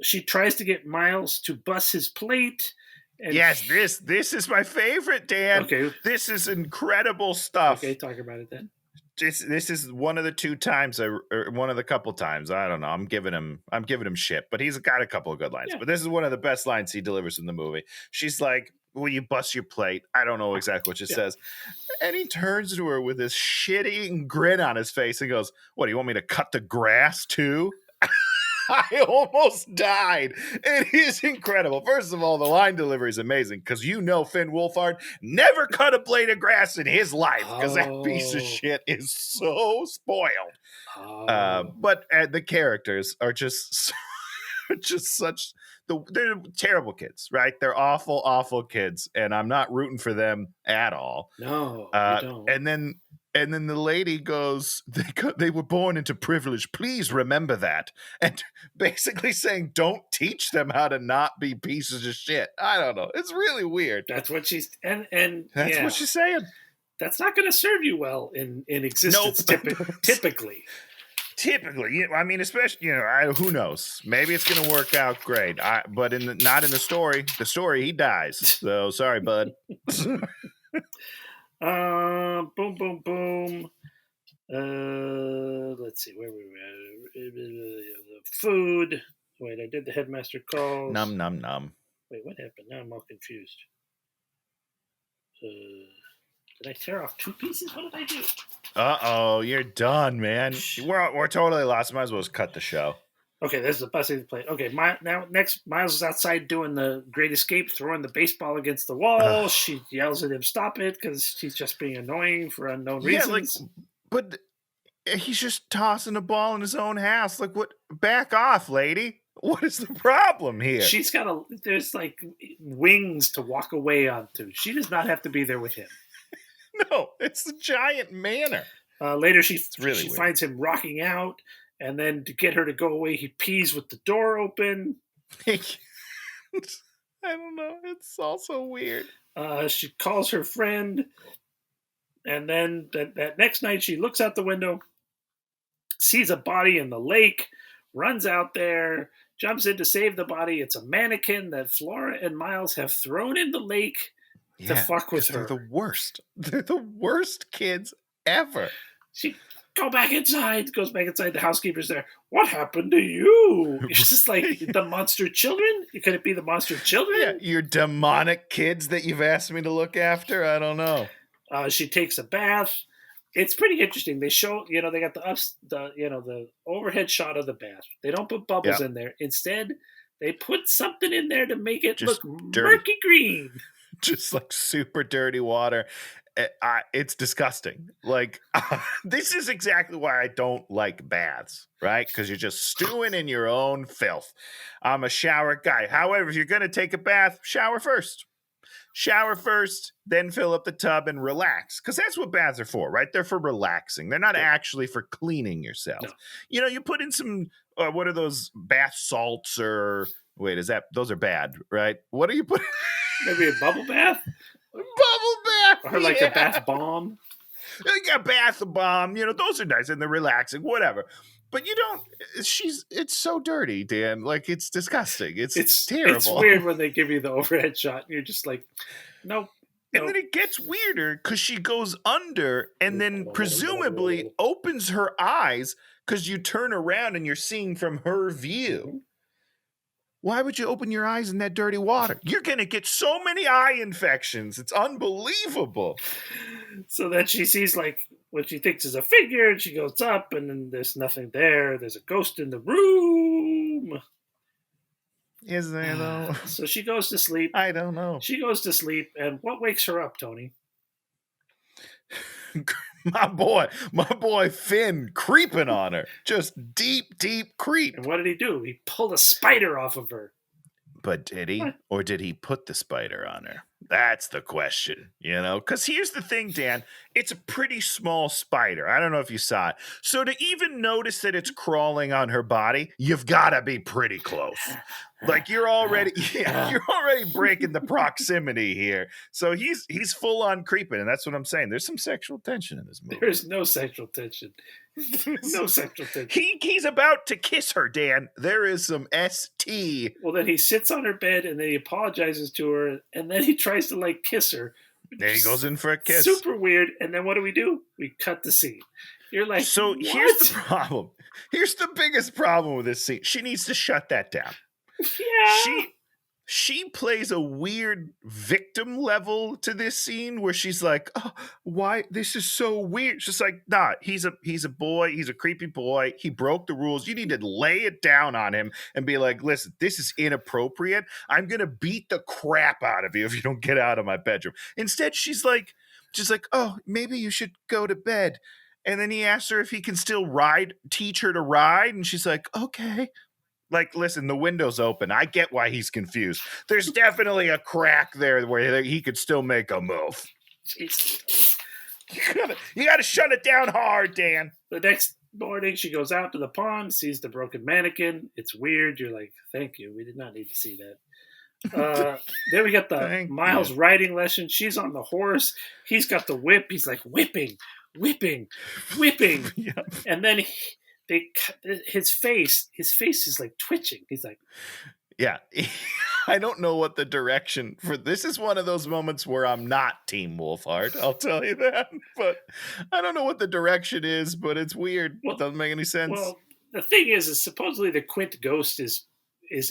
She tries to get Miles to bus his plate. And yes, this is my favorite, Dan. Okay. This is incredible stuff. Okay, talk about it then. This is one of the two times, or one of the couple times. I don't know. I'm giving him shit, but he's got a couple of good lines. Yeah. But this is one of the best lines he delivers in the movie. She's like, "Will you bust your plate?" I don't know exactly what she says, and he turns to her with this shitty grin on his face and goes, "What, do you want me to cut the grass too?" I almost died. It is incredible. First of all, the line delivery is amazing because Finn Wolfhard never cut a blade of grass in his life because that piece of shit is so spoiled. But the characters are just such they're terrible kids, right? They're awful, awful kids, and I'm not rooting for them at all. No, I don't. And then the lady goes, they were born into privilege. Please remember that. And basically saying, don't teach them how to not be pieces of shit. I don't know. It's really weird. That's what she's and that's what she's saying. That's not going to serve you well in existence. Nope. Typically. Typically, I mean, especially who knows? Maybe it's going to work out great. But not in the story. The story, he dies. So sorry, bud. Boom, boom, boom. Let's see where we were. The food. Wait, I did the headmaster calls. Num num num. Wait, what happened? Now I'm all confused. Did I tear off two pieces? What did I do? Uh-oh, you're done, man. We're totally lost. Might as well just cut the show. Okay, this is the best thing to play. Okay, next, Miles is outside doing the Great Escape, throwing the baseball against the wall. She yells at him, "Stop it," because she's just being annoying for unknown reasons. But he's just tossing a ball in his own house. Like, what? Back off, lady. What is the problem here? She's got there's like wings to walk away onto. She does not have to be there with him. No, it's the giant manor. Later, she finds him rocking out. And then to get her to go away, he pees with the door open. I don't know. It's also weird. She calls her friend. And then that next night, she looks out the window, sees a body in the lake, runs out there, jumps in to save the body. It's a mannequin that Flora and Miles have thrown in the lake to fuck with her. They're the worst. They're the worst kids ever. She goes back inside. The housekeeper's there. What happened to you? It's just like the monster children. Could it be the monster children? Yeah, your demonic kids that you've asked me to look after. I don't know. She takes a bath. It's pretty interesting. They show, they got the overhead shot of the bath. They don't put bubbles in there. Instead, they put something in there to make it just look dirty. Murky green. Just like super dirty water. It's disgusting. Like, this is exactly why I don't like baths, right? Because you're just stewing in your own filth. I'm a shower guy. However, if you're going to take a bath, shower first. Shower first, then fill up the tub and relax. Because that's what baths are for, right? They're for relaxing. They're not actually for cleaning yourself. No. You put in some, what are those bath salts or, wait, those are bad, right? What are you putting? Maybe a bubble bath? Bubble bath! Or like a bath bomb? Like a bath bomb. Those are nice and they're relaxing, whatever. But you don't. It's so dirty, Dan. Like it's disgusting. It's terrible. It's weird when they give you the overhead shot, and you're just like, nope. And then it gets weirder because she goes under and then presumably opens her eyes because you turn around and you're seeing from her view. Why would you open your eyes in that dirty water? You're going to get so many eye infections. It's unbelievable. So then she sees like what she thinks is a figure, and she goes up, and then there's nothing there. There's a ghost in the room. Is there though? So she goes to sleep. I don't know. She goes to sleep, and what wakes her up, Tony? my boy Finn creeping on her. Just deep creep. And what did he do? He pulled a spider off of her. But did he? What? Or did he put the spider on her? That's the question, Because here's the thing, Dan. It's a pretty small spider. I don't know if you saw it. So to even notice that it's crawling on her body, you've got to be pretty close. Like you're already breaking the proximity here. So he's full on creeping, and that's what I'm saying. There's some sexual tension in this movie. There's no sexual tension. No sexual tension. He's about to kiss her, Dan. There is some ST. Well, then he sits on her bed, and then he apologizes to her, and then he tries to like kiss her. Then he goes in for a kiss. Super weird. And then what do? We cut the scene. You're like, so what? Here's the problem. Here's the biggest problem with this scene. She needs to shut that down. Yeah. She plays a weird victim level to this scene where she's like, oh, why? This is so weird. She's like, nah, he's a boy. He's a creepy boy. He broke the rules. You need to lay it down on him and be like, listen, this is inappropriate. I'm going to beat the crap out of you if you don't get out of my bedroom. Instead, she's like, oh, maybe you should go to bed. And then he asks her if he can still teach her to ride. And she's like, okay. Like, listen, the window's open. I get why he's confused. There's definitely a crack there where he could still make a move. Jeez. You gotta shut it down hard, Dan. The next morning, she goes out to the pond, sees the broken mannequin. It's weird. You're like, thank you. We did not need to see that. Then we got the Miles riding lesson. She's on the horse. He's got the whip. He's like whipping. Yep. And then his face is like twitching. He's like, yeah. I don't know what the direction for this is. One of those moments where I'm not Team Wolfhard. I'll tell you that, but I don't know what the direction is. But it's weird. It doesn't make any sense. Well, the thing is supposedly the Quint ghost is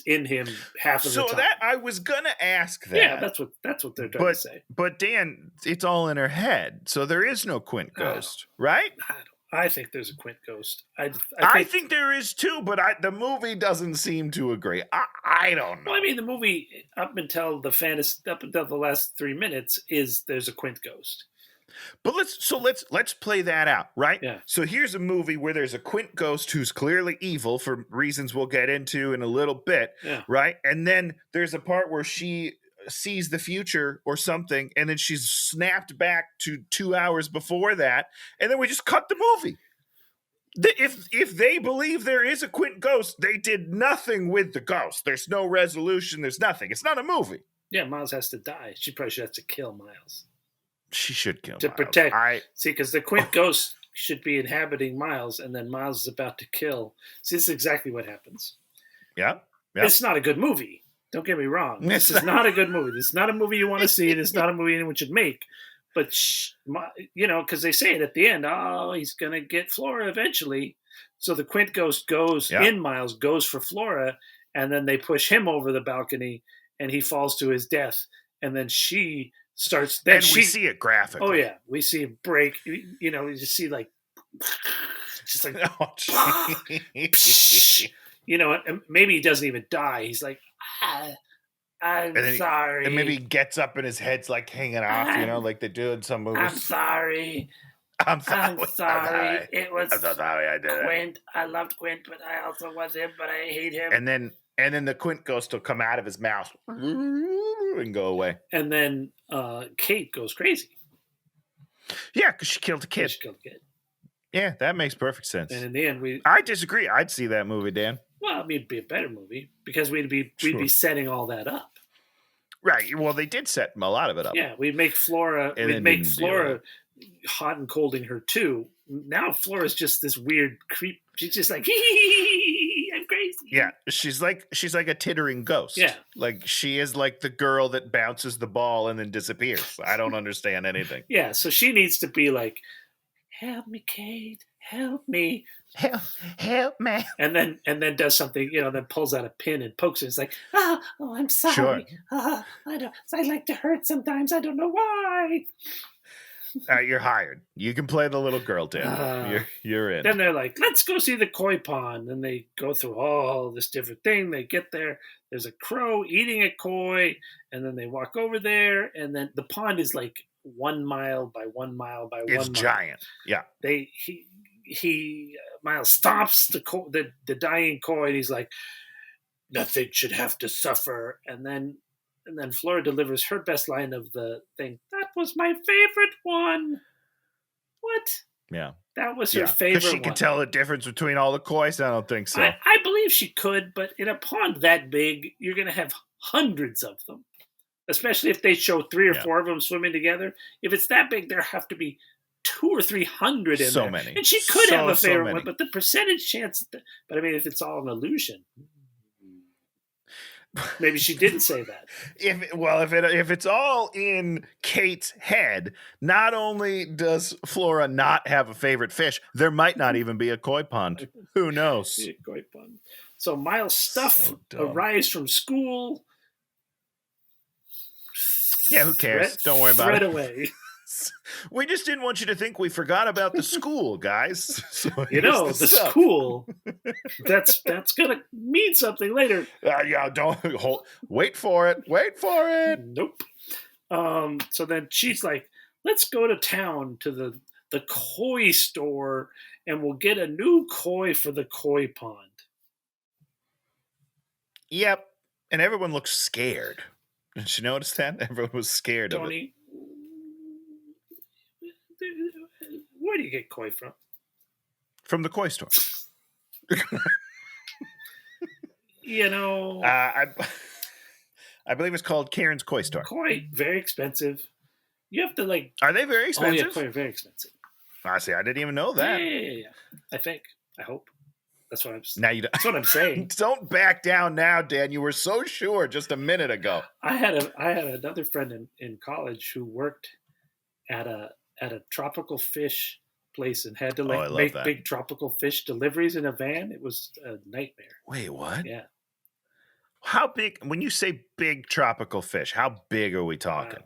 in him half of the time. So that I was gonna ask that. Yeah, that's what they're trying to say. But Dan, it's all in her head, so there is no Quint ghost, right? I think there's a Quint ghost. I think there is too, but the movie doesn't seem to agree. I don't know. Well, I mean, the movie up until the last 3 minutes there's a Quint ghost. But let's play that out, right? Yeah. So here's a movie where there's a Quint ghost who's clearly evil for reasons we'll get into in a little bit, right? And then there's a part where she sees the future or something, and then she's snapped back to 2 hours before that, and then we just cut the movie. If they believe there is a Quint ghost, they did nothing with the ghost. There's no resolution. There's nothing. It's not a movie. Yeah, Miles has to die. She probably should have to kill Miles. She should kill to Miles. Protect. See, because the Quint ghost should be inhabiting Miles, and then Miles is about to kill. See, this is exactly what happens. Yeah. It's not a good movie. Don't get me wrong. This is not a good movie. This is not a movie you want to see. This is not a movie anyone should make. But, because they say it at the end, oh, he's going to get Flora eventually. So the Quint ghost goes in Miles, goes for Flora, and then they push him over the balcony, and he falls to his death. And then she starts... we see it graphically. Oh, yeah. We see it break. You just see, like... Just like... and maybe he doesn't even die. He's like... I'm sorry. And maybe he gets up and his head's like hanging off, like they do in some movies. I'm sorry. It was I'm so sorry I did Quint. I loved Quint, but I also was him, but I hate him. And then the Quint ghost will come out of his mouth and go away. And then Kate goes crazy. Yeah, because she killed a kid. Yeah, that makes perfect sense. And in the end, I disagree. I'd see that movie, Dan. Well, I mean, it'd be a better movie because we'd be setting all that up. Right. Well, they did set a lot of it up. Yeah, we'd make Flora. We'd make Flora hot and colding her too. Now Flora's just this weird creep She's just like, I'm crazy. Yeah, she's like a tittering ghost. Yeah. Like she is like the girl that bounces the ball and then disappears. I don't understand anything. Yeah, so she needs to be like, help me, Kate, help me. Help me. And then does something, then pulls out a pin and pokes it. It's like, I'm sorry. Sure. I like to hurt sometimes. I don't know why. You're hired. You can play the little girl, Dan. You're in. Then they're like, let's go see the koi pond. And they go through all this different thing. They get there. There's a crow eating a koi. And then they walk over there. And then the pond is like 1 mile by 1 mile by 1 mile. It's giant. Yeah. Miles stops the dying koi. And he's like, nothing should have to suffer. And then Flora delivers her best line of the thing. That was my favorite one. What? Yeah. That was her favorite one. Because she can tell the difference between all the kois? I don't think so. I believe she could, but in a pond that big, you're going to have hundreds of them. Especially if they show 3 or 4 of them swimming together. If it's that big, there have to be 200 or 300 in there. So many. And she could have a favorite one, but the percentage chance... But I mean, if it's all an illusion... Maybe she didn't say that. If it's all in Kate's head, not only does Flora not have a favorite fish, there might not even be a koi pond. Who knows? Koi pond. So Miles' stuff arrives from school. Yeah, who cares? Don't worry about it. Away. We just didn't want you to think we forgot about the school, guys. So the school. That's gonna mean something later. Wait for it. Wait for it. Nope. So then she's like, let's go to town to the koi store and we'll get a new koi for the koi pond. Yep. And everyone looks scared. Did you notice that? Everyone was scared of it. Where do you get koi from? From the koi store. I believe it's called Karen's Koi Store. Koi, very expensive. You have to Are they very expensive? Oh yeah, koi are very expensive. Honestly, I didn't even know that. Yeah. I think. I hope. That's what I'm saying. Now you don't. That's what I'm saying. Don't back down now, Dan. You were so sure just a minute ago. I had another friend in college who worked at a tropical fish place and had to make big tropical fish deliveries in a van. It was a nightmare. Wait, what? Yeah. How big? When you say big tropical fish, how big are we talking?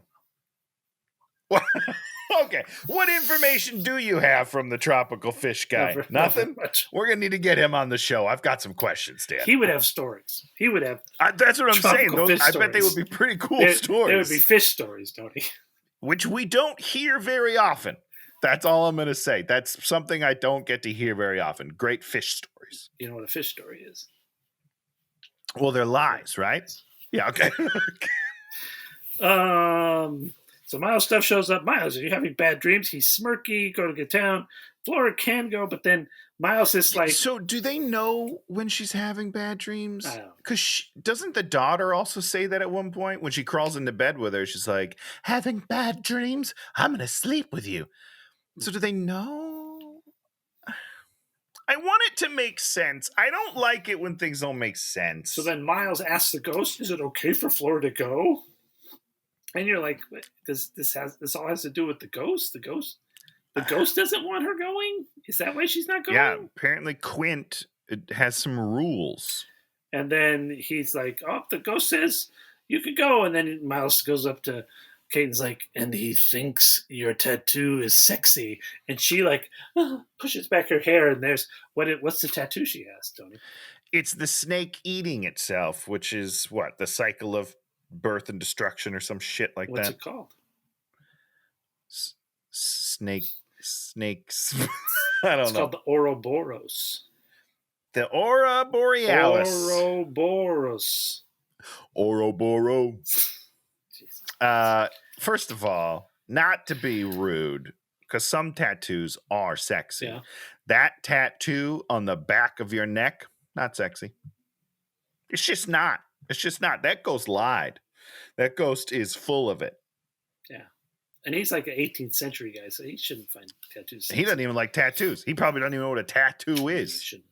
Okay. What information do you have from the tropical fish guy? Nothing? We're going to need to get him on the show. I've got some questions, Dan. He would have stories. He would have. That's what I'm saying. I bet they would be pretty cool stories. They would be fish stories, Tony. Which we don't hear very often. That's all I'm going to say. That's something I don't get to hear very often. Great fish stories. You know what a fish story is? Well, they're lies, right? Yeah, okay. So Miles' stuff shows up. Miles, are you having bad dreams? He's smirky, go to get town. Flora can go, but then Miles is like... So do they know when she's having bad dreams? I don't know. Because doesn't the daughter also say that at one point? When she crawls into bed with her, she's like, having bad dreams? I'm going to sleep with you. So do they know? I want it to make sense. I don't like it when things don't make sense. So then Miles asks the ghost, is it okay for Flora to go? And you're like, this all has to do with the ghost? The ghost doesn't want her going? Is that why she's not going? Yeah, apparently Quint has some rules. And then he's like, oh, the ghost says you could go. And then Miles goes up to Kate and's like, and he thinks your tattoo is sexy. And she pushes back her hair. And there's, what's the tattoo she has, Tony? It's the snake eating itself, which is what? The cycle of birth and destruction or some shit like What's that. What's it called? Snakes. I don't know. It's called the Ouroboros. The Aura Borealis. Ouroboros. Ouroboro. First of all, not to be rude, because some tattoos are sexy. Yeah. That tattoo on the back of your neck, not sexy. It's just not. That ghost lied. That ghost is full of it. Yeah. And he's like an 18th century guy, so he shouldn't find tattoos. He doesn't even like tattoos. He probably doesn't even know what a tattoo He is. shouldn't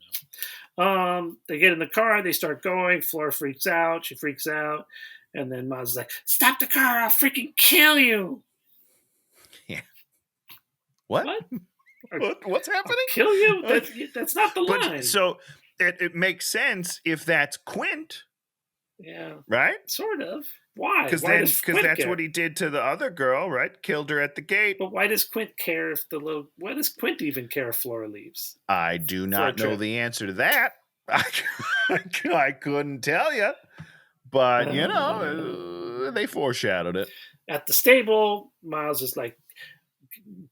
know. They get in the car. They start going. Flora freaks out. She freaks out. And then Miles is like, stop the car. I'll freaking kill you. Yeah. What? What's happening? I'll kill you? That's not the line. But, so it makes sense if that's Quint. Yeah. Right? Sort of. Why? Because that's what he did to the other girl, right? Killed her at the gate. But why does Quint care if why does Quint even care if Flora leaves? I do not know the answer to that. I couldn't tell you. But, they foreshadowed it. At the stable, Miles is like,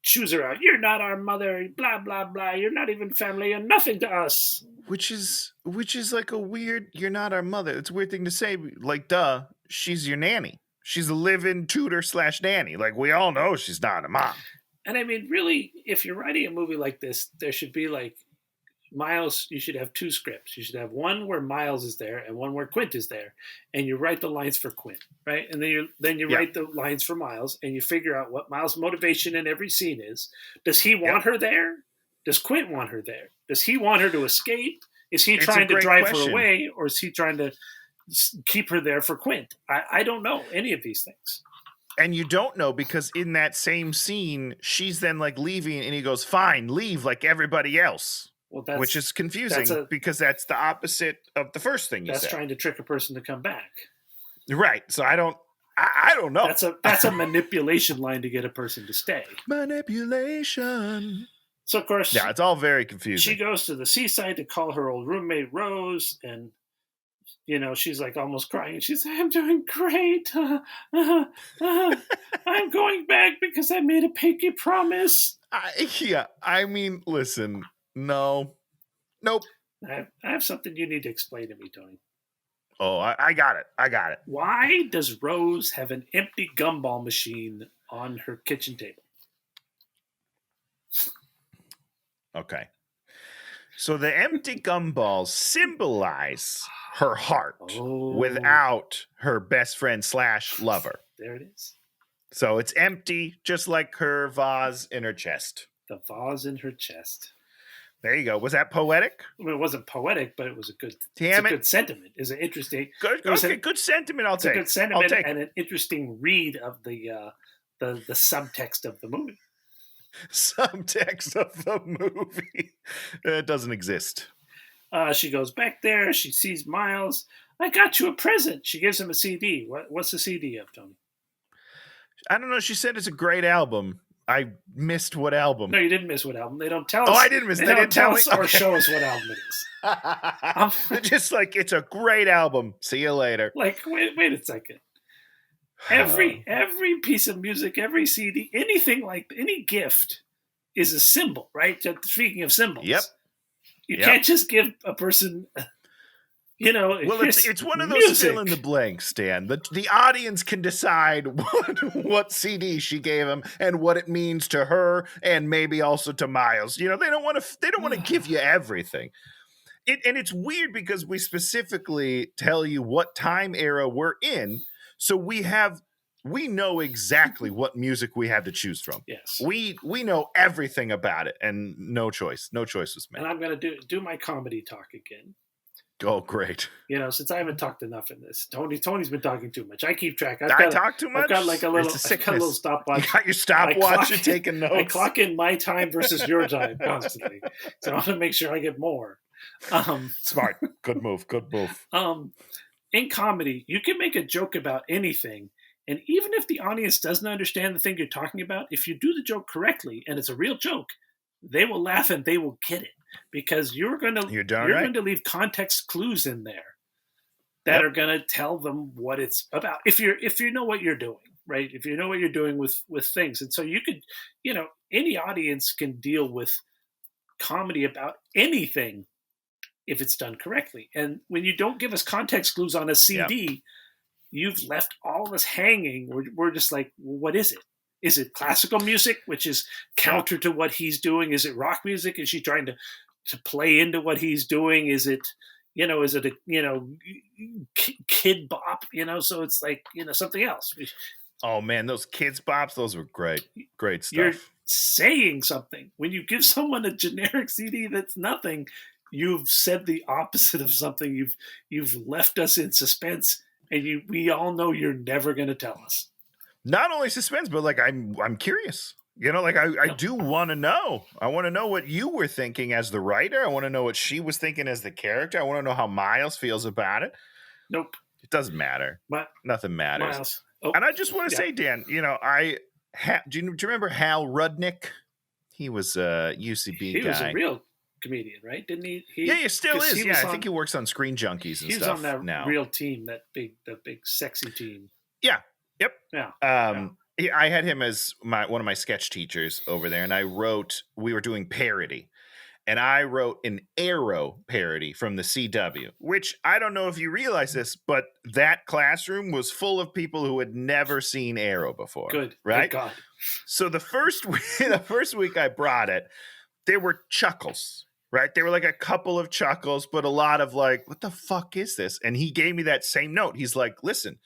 choose her out. You're not our mother, blah, blah, blah. You're not even family. You're nothing to us. Which is like a weird, you're not our mother. It's a weird thing to say. Like, duh, she's your nanny. She's a live-in tutor / nanny. Like, we all know she's not a mom. And I mean, really, if you're writing a movie like this, there should be like, Miles, you should have 2 scripts. You should have one where Miles is there and one where Quint is there, and you write the lines for Quint, right? And then you write the lines for Miles, and you figure out what Miles' motivation in every scene is. Does he want her there? Does Quint want her there? Does he want her to escape? Is he trying to drive her away, or is he trying to keep her there for Quint? I don't know any of these things. And you don't know because in that same scene, she's then like leaving, and he goes, "Fine, leave like everybody else." Well, which is confusing because that's the opposite of the first thing you said. That's trying to trick a person to come back. Right. So I don't know. That's a manipulation line to get a person to stay. Manipulation. So of course, yeah, it's all very confusing. She goes to the seaside to call her old roommate Rose, and she's like almost crying. She's like, "I'm doing great. I'm going back because I made a pinky promise." I mean, listen. No. Nope. I have something you need to explain to me, Tony. Oh, I got it. Why does Rose have an empty gumball machine on her kitchen table? Okay. So the empty gumballs symbolize her heart without her best friend / lover. There it is. So it's empty, just like her vase in her chest. The vase in her chest. There you go. Was that poetic? I mean, it wasn't poetic, but it was a good sentiment. It's an interesting. Good sentiment. I'll take. Good sentiment and an interesting read of the subtext of the movie. Subtext of the movie. It doesn't exist. She goes back there. She sees Miles. I got you a present. She gives him a CD. What's the CD of, Tony? I don't know. She said it's a great album. I missed what album. No, you didn't miss what album. They don't tell us. Oh, I didn't miss. They didn't tell us or show us what album it is. Just like it's a great album. See you later. Like, wait a second. Every piece of music, every CD, anything like any gift is a symbol, right? Speaking of symbols, you can't just give a person. Well, it's one of those fill in the blanks, Dan. The audience can decide what CD she gave him and what it means to her, and maybe also to Miles. They don't want to give you everything. And it's weird because we specifically tell you what time era we're in, so we know exactly what music we have to choose from. Yes, we know everything about it, and no choice was made. And I'm going to do my comedy talk again. Oh, great. Since I haven't talked enough in this. Tony's been talking too much. I keep track. I talk too much? I've got like a little stopwatch. You got your stopwatch. You're taking notes. I clock in my time versus your time constantly. So I want to make sure I get more. Smart. Good move. In comedy, you can make a joke about anything. And even if the audience doesn't understand the thing you're talking about, if you do the joke correctly and it's a real joke, they will laugh and they will get it. Because you're going to leave context clues in there that are going to tell them what it's about. If you know what you're doing, right? If you know what you're doing with things. And so you could, any audience can deal with comedy about anything if it's done correctly. And when you don't give us context clues on a CD, you've left all of us hanging. We're just like, well, what is it? Is it classical music, which is counter to what he's doing? Is it rock music? Is she trying to play into what he's doing? Is it a kid bop? So it's like something else. Oh man, those kids bops, those were great. Great You're stuff. saying something. When you give someone a generic CD that's nothing, you've said the opposite of something. You've left us in suspense, and we all know you're never going to tell us. Not only suspense, but like I'm curious. You know, like I do want to know. I want to know what you were thinking as the writer. I want to know what she was thinking as the character. I want to know how Miles feels about it. Nope. It doesn't matter. Nothing matters. Miles. Oh, and I just want to say, Dan, you know, do you remember Hal Rudnick? He was a UCB guy. He was a real comedian, right? Didn't he? Yeah, he still is. Yeah, I think he works on Screen Junkies and stuff on that now. real team, the big sexy team. Yeah. Yep. Yeah. I had him as one of my sketch teachers over there, and we were doing parody. And I wrote an Arrow parody from the CW, which I don't know if you realize this, but that classroom was full of people who had never seen Arrow before. Good. Right? Thank God. So the first week I brought it, there were chuckles, right? There were like a couple of chuckles, but a lot of like, what the fuck is this? And he gave me that same note. He's like, listen,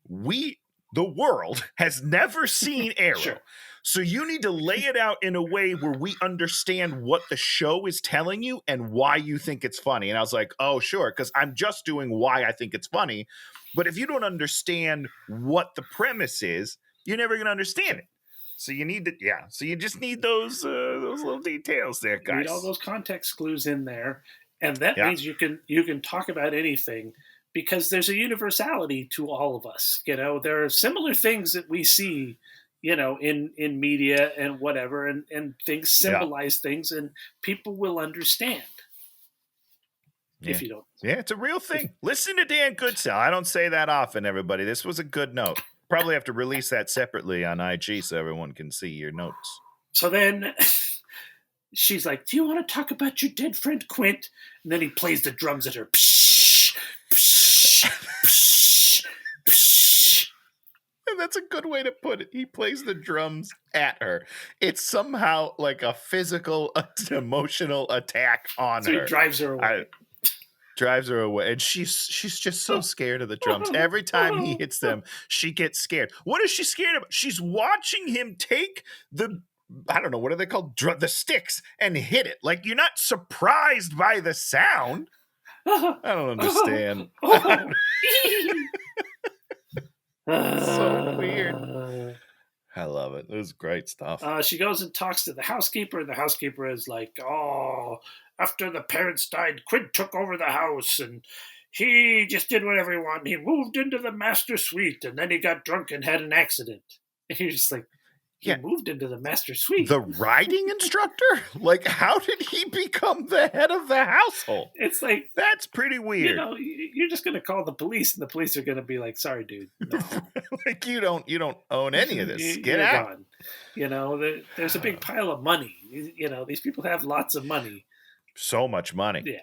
the world has never seen Arrow. Sure. So you need to lay it out in a way where we understand what the show is telling you and why you think it's funny. And I was like, oh, sure, because I'm just doing why I think it's funny. But if you don't understand what the premise is, you're never going to understand it. So you need to, So you just need those little details there, guys. You need all those context clues in there, and that means you can talk about anything because there's a universality to all of us. You know, there are similar things that we see, you know, in media and whatever, and things symbolize things, and people will understand. If you don't. Yeah, it's a real thing. Listen to Dan Goodsell. I don't say that often, everybody. This was a good note. Probably have to release that separately on IG so everyone can see your notes. So then she's like, do you want to talk about your dead friend Quint? And then he plays the drums at her. Psh, psh, psh, psh. And that's a good way to put it. He plays the drums at her. It's somehow like a physical, emotional attack on her. So he drives her away. Drives her away, and she's just so scared of the drums. Every time he hits them, she gets scared. What is she scared of? She's watching him take I don't know, what are they called? The sticks, and hit it. Like, you're not surprised by the sound. I don't understand. So weird. I love it. It was great stuff. She goes and talks to the housekeeper, and the housekeeper is like, oh, after the parents died, Quint took over the house, and he just did whatever he wanted. He moved into the master suite, and then he got drunk and had an accident. And you're just like, he moved into the master suite. The riding instructor? Like, how did he become the head of the household? It's like, that's pretty weird. You know, you're just going to call the police, and the police are going to be like, sorry, dude. No. Like, you don't own any of this. Get out. Gone. You know, there's a big pile of money. You know, these people have lots of money. So much money. Yeah.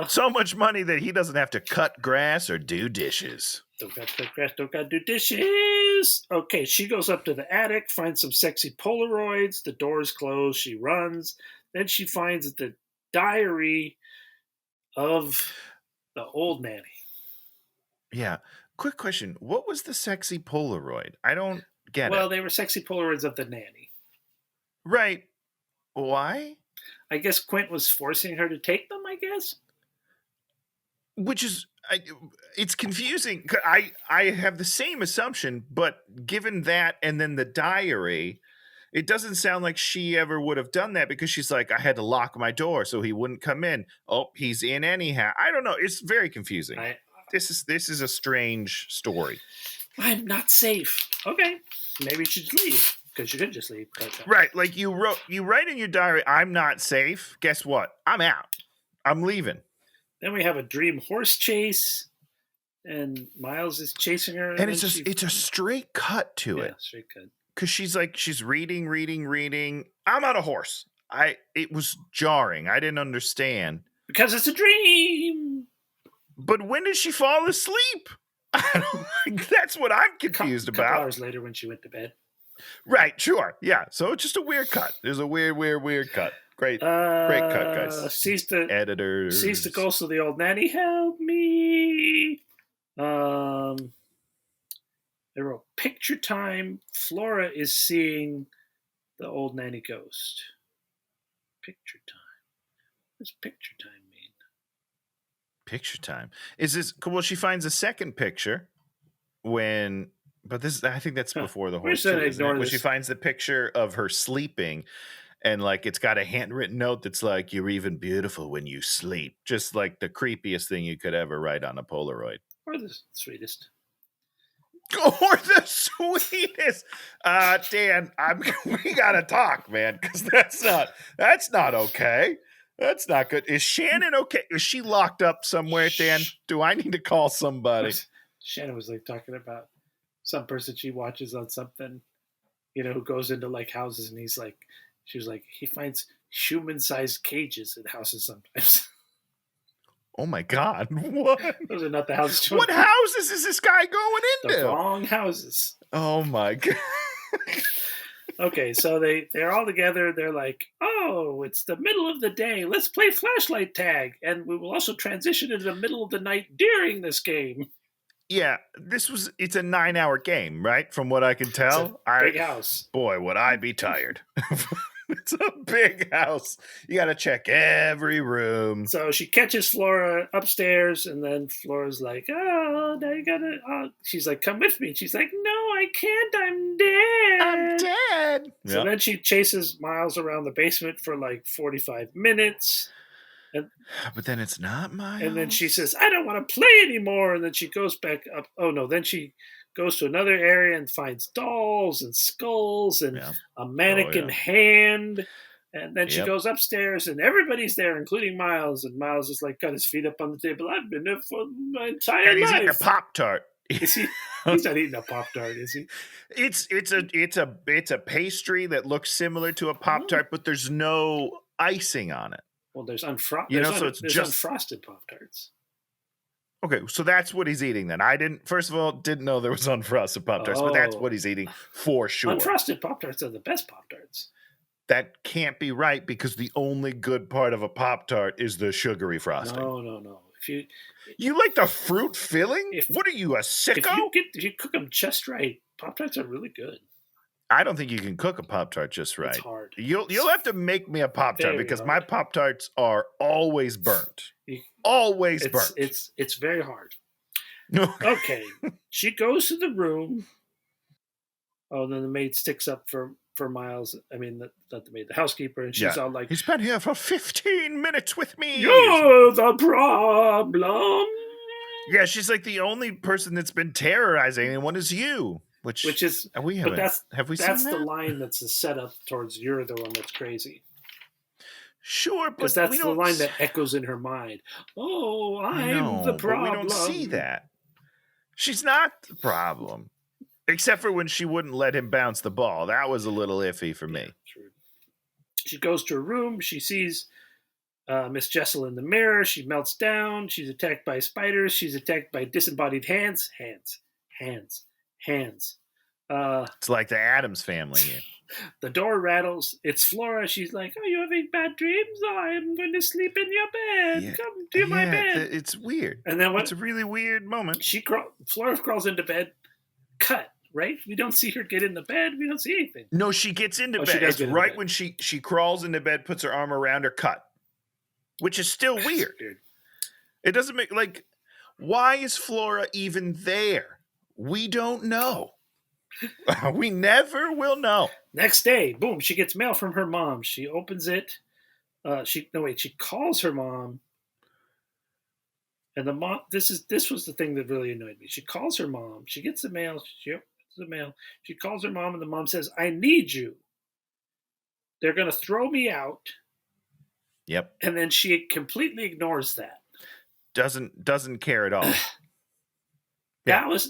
So much money that he doesn't have to cut grass or do dishes. Don't got to cut grass, don't got to do dishes. Okay, she goes up to the attic, finds some sexy Polaroids. The door's closed. She runs. Then she finds the diary of the old nanny. Yeah. Quick question. What was the sexy Polaroid? I don't get it. Well, they were sexy Polaroids of the nanny. Right. Why? I guess Quint was forcing her to take them, I guess. Which is, it's confusing. I have the same assumption, but given that and then the diary, it doesn't sound like she ever would have done that because she's like, I had to lock my door so he wouldn't come in. Oh, he's in anyhow. I don't know. It's very confusing. This is a strange story. I'm not safe. Okay, maybe you should leave. Because you could just leave. Right, like you write in your diary, I'm not safe. Guess what? I'm out. I'm leaving. Then we have a dream horse chase, and Miles is chasing her. And it's a straight cut to it. Straight cut. Because she's reading. I'm on a horse. It was jarring. I didn't understand. Because it's a dream. But when did she fall asleep? That's what I'm confused about. A couple hours later when she went to bed. Right, sure. Yeah. So it's just a weird cut. There's a weird cut. Great cut, guys. Sees the editors. Sees the ghost of the old nanny. Help me. I wrote picture time. Flora is seeing the old nanny ghost. Picture time. What does picture time mean? Picture time. Is this well? She finds a second picture when, but this I think that's before the We're horse just gonna too, isn't it? ignore When this. she finds the picture of her sleeping, and like it's got a handwritten note that's like, "You're even beautiful when you sleep," just like the creepiest thing you could ever write on a Polaroid. Or the sweetest. Or the sweetest. Dan, we gotta talk, man, because that's not okay. That's not good. Is Shannon okay? Is she locked up somewhere, Dan? Do I need to call somebody? Shannon was like talking about some person she watches on something, who goes into like houses, and she was like, he finds human-sized cages in houses sometimes. Oh my God! What? Those are not the houses. What houses is this guy going into? The wrong houses. Oh my God! Okay, so they're all together. They're like, oh, it's the middle of the day. Let's play flashlight tag, and we will also transition into the middle of the night during this game. Yeah, it's a 9-hour game, right? From what I can tell. It's a big house. Boy, would I be tired. It's a big house. You got to check every room. So she catches Flora upstairs, and then Flora's like, oh, now you got to... she's like, come with me. And she's like, no, I can't. I'm dead. I'm dead. So then she chases Miles around the basement for like 45 minutes. But then it's not Miles. And then she says, I don't want to play anymore. And then she goes back up. Oh, no. Then she goes to another area and finds dolls and skulls and a mannequin hand. And then she goes upstairs and everybody's there, including Miles. And Miles is like got his feet up on the table. I've been there for my entire life. And he's eating a Pop-Tart. Is he? He's not eating a Pop-Tart, is he? It's a pastry that looks similar to a Pop-Tart, but there's no icing on it. Well, there's it's just unfrosted Pop-Tarts. Okay, so that's what he's eating then. I didn't know there was unfrosted Pop-Tarts, but that's what he's eating for sure. Unfrosted Pop-Tarts are the best Pop-Tarts. That can't be right because the only good part of a Pop-Tart is the sugary frosting. No. If you like the fruit filling? What are you, a sicko? If you cook them just right, Pop-Tarts are really good. I don't think you can cook a Pop-Tart just right. It's hard. You'll have to make me a Pop-Tart because my Pop-Tarts are always burnt. Always burnt. It's very hard. Okay. She goes to the room. Oh, and then the maid sticks up for Miles. I mean, not the maid, the housekeeper. And she's all like, he's been here for 15 minutes with me. You're the problem. Yeah, she's like, the only person that's been terrorizing anyone is you. Which is have we seen that's that? the line that's a setup towards you're the one that's crazy. Sure, because that's the line that echoes in her mind. Oh, I'm the problem. But we don't see that. She's not the problem, except for when she wouldn't let him bounce the ball. That was a little iffy for me. True. She goes to her room. She sees Miss Jessel in the mirror. She melts down. She's attacked by spiders. She's attacked by disembodied hands. It's like the Addams family here. The door rattles. It's Flora. She's like, "Are you having bad dreams? I'm going to sleep in your bed. Come to my bed." It's weird. And then it's a really weird moment. Flora crawls into bed. Cut. Right? We don't see her get in the bed. We don't see anything. No, she gets into bed. It's right when she crawls into bed, puts her arm around her. Cut. Which is still weird. It doesn't make why is Flora even there? We don't know. We never will know. Next day, boom, she gets mail from her mom. She opens it. She calls her mom. And the mom, this was the thing that really annoyed me. She calls her mom. She gets the mail. She opens the mail. She calls her mom, and the mom says, "I need you. They're going to throw me out." Yep. And then she completely ignores that. Doesn't care at all.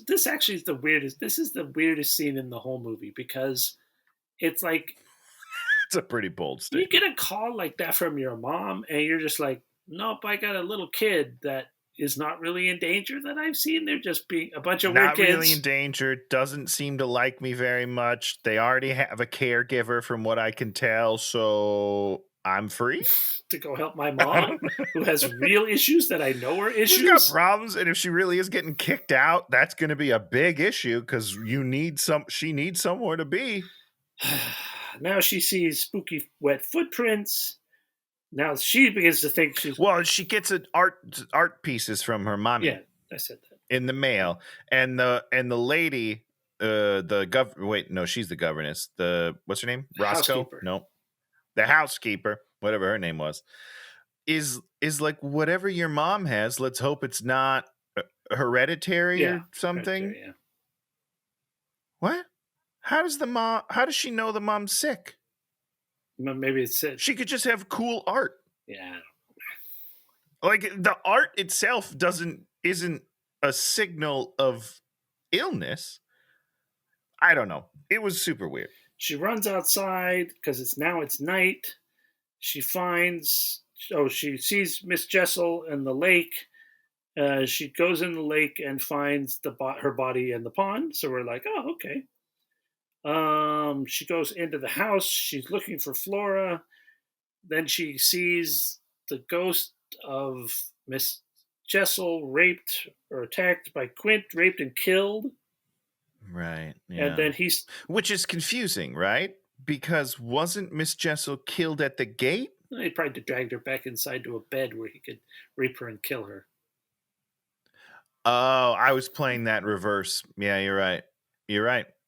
This actually is the weirdest. This is the weirdest scene in the whole movie because it's like it's a pretty bold statement. You get a call like that from your mom, and you're just like, "Nope, I got a little kid that is not really in danger that I've seen. They're just being a bunch of weird kids. Not really in danger. Doesn't seem to like me very much. They already have a caregiver, from what I can tell. So I'm free to go help my mom, who has real issues that I know are issues. She's got problems, and if she really is getting kicked out, that's going to be a big issue because she needs somewhere to be. Now she sees spooky wet footprints. Now she begins to think she's... Well, she gets art pieces from her mommy. Yeah, I said that. In the mail, and the lady, wait, no, she's the governess. What's her name? Roscoe? Housekeeper. No, the housekeeper, whatever her name was, is like, whatever your mom has, let's hope it's not hereditary or something. Hereditary, yeah. What? How does she know the mom's sick? Maybe it's it. She could just have cool art. Yeah. Like, the art itself isn't a signal of illness. I don't know. It was super weird. She runs outside because it's night. She sees Miss Jessel in the lake. She goes in the lake and finds her body in the pond. So we're like, oh, okay. She goes into the house. She's looking for Flora. Then she sees the ghost of Miss Jessel raped or attacked by Quint, raped and killed. Right. Yeah. And then which is confusing, right? Because wasn't Miss Jessel killed at the gate? He probably dragged her back inside to a bed where he could rape her and kill her. Oh, I was playing that reverse. Yeah, you're right.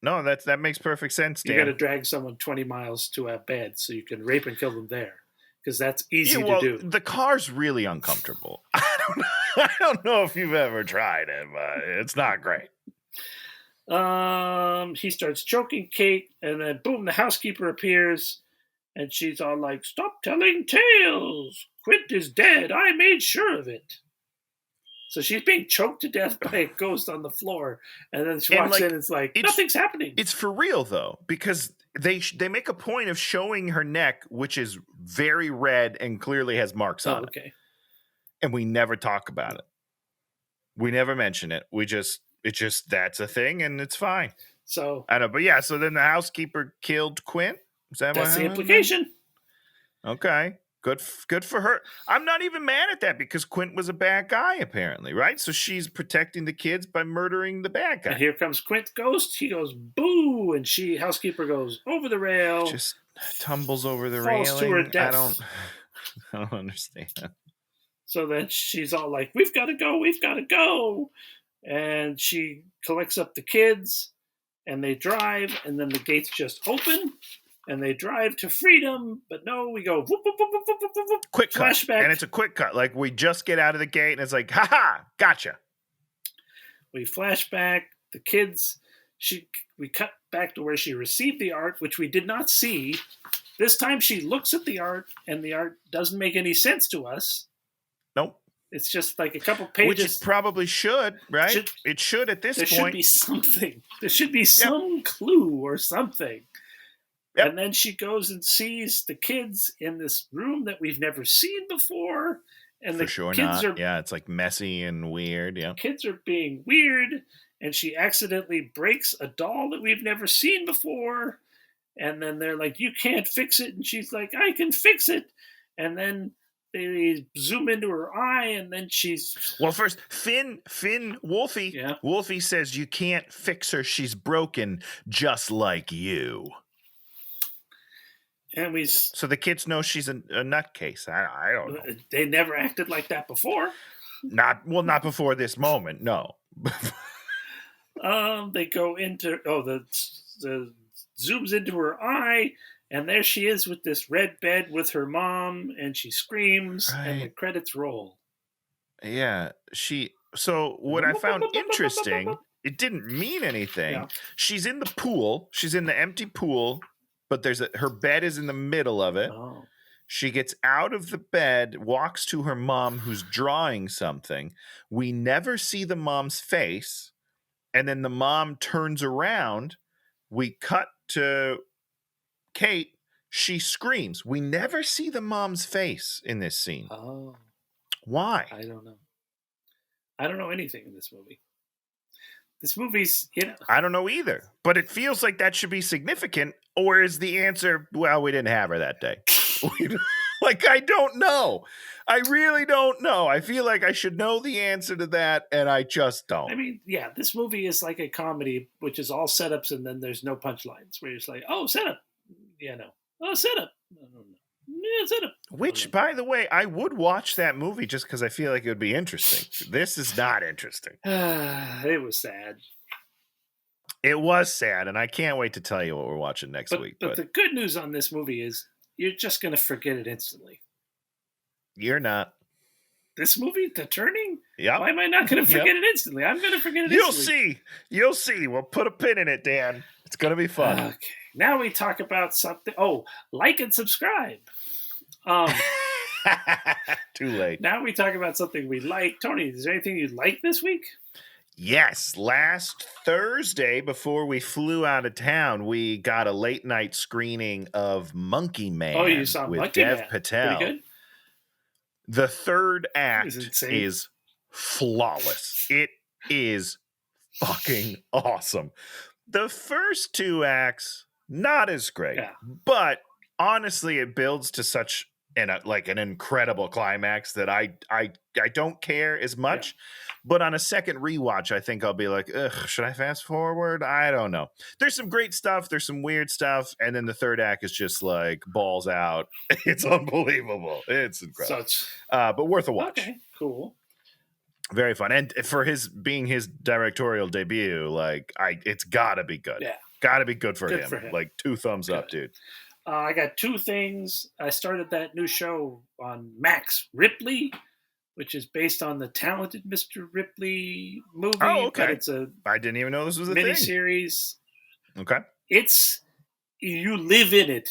No, that makes perfect sense, Dan. You got to drag someone 20 miles to a bed so you can rape and kill them there, because that's easy to do. The car's really uncomfortable. I don't know if you've ever tried it, but it's not great. He starts choking Kate, and then boom, the housekeeper appears, and she's all like, "Stop telling tales! Quint is dead. I made sure of it." So she's being choked to death by a ghost on the floor, and then she walks in and it's like, nothing's happening. It's for real, though, because they make a point of showing her neck, which is very red and clearly has marks on it. And we never talk about it. We never mention it. It's just that's a thing, and it's fine. So I know, but yeah. So then the housekeeper killed Quint. That's the implication. Okay. Good for her. I'm not even mad at that because Quint was a bad guy, apparently, right? So she's protecting the kids by murdering the bad guy. And here comes Quint's ghost. He goes, boo, and housekeeper goes over the rail. Just tumbles over the falls railing. To her death. I don't understand. So then she's all like, we've got to go. And she collects up the kids, and they drive, and then the gates just open. And they drive to freedom, but no, we go whoop, whoop, whoop, whoop, whoop, whoop, quick flashback. Cut, and it's a quick cut. Like we just get out of the gate, and it's like, ha, gotcha. We flashback the kids. We cut back to where she received the art, which we did not see. This time, she looks at the art, and the art doesn't make any sense to us. Nope. It's just like a couple pages. Which it probably should, right? It should at this point. There should be something. There should be some clue or something. Yep. And then she goes and sees the kids in this room that we've never seen before. And For sure kids not. Yeah, it's like messy and weird. Yeah. Kids are being weird. And she accidentally breaks a doll that we've never seen before. And then they're like, you can't fix it. And she's like, I can fix it. And then they zoom into her eye, and then she's... Well, first, Wolfie. Yeah. Wolfie says, you can't fix her. She's broken just like you. And so the kids know she's a nutcase. I don't know. They never acted like that before. Not before this moment. No. They go into the zooms into her eye, and there she is with this red bed with her mom, and she screams, and the credits roll. Yeah, So what I found interesting, it didn't mean anything. Yeah. She's in the pool. She's in the empty pool. But her bed is in the middle of it. Oh. She gets out of the bed, walks to her mom who's drawing something. We never see the mom's face. And then the mom turns around. We cut to Kate. She screams. We never see the mom's face in this scene. Oh. Why? I don't know. I don't know anything in this movie. This movie's, I don't know either. But it feels like that should be significant. Or is the answer, well, we didn't have her that day? Like, I don't know. I really don't know. I feel like I should know the answer to that, and I just don't. I mean, yeah, this movie is like a comedy, which is all setups, and then there's no punchlines. Where it's like, oh, setup, yeah, no, oh, setup, no, no, no. Yeah, setup. Which, by the way, I would watch that movie just because I feel like it would be interesting. This is not interesting. It was sad. It was sad, and I can't wait to tell you what we're watching next week. But the good news on this movie is you're just going to forget it instantly. You're not. This movie, The Turning? Yeah. Why am I not going to forget it instantly? I'm going to forget it instantly. You'll see. We'll put a pin in it, Dan. It's going to be fun. Okay. Now we talk about something. Oh, like and subscribe. Too late. Now we talk about something we like. Tony, is there anything you like this week? Yes. Last Thursday, before we flew out of town, we got a late night screening of Monkey Man. Oh, you saw with Monkey Dev Man. Patel. Pretty good. The third act insane. is flawless. It is fucking awesome. The first two acts, not as great, but honestly, it builds to such an incredible climax that I don't care as much. Yeah. But on a second rewatch, I think I'll be like, ugh, should I fast forward? I don't know. There's some great stuff. There's some weird stuff. And then the third act is just like balls out. It's unbelievable. It's incredible. But worth a watch. Okay, cool. Very fun. And for being his directorial debut, it's gotta be good. Yeah. Gotta be good for him. Like 2 thumbs up, dude. I got 2 things. I started that new show on Max, Ripley, which is based on the Talented Mr. Ripley movie. Oh, okay. But I didn't even know this was a miniseries. Okay. You live in it.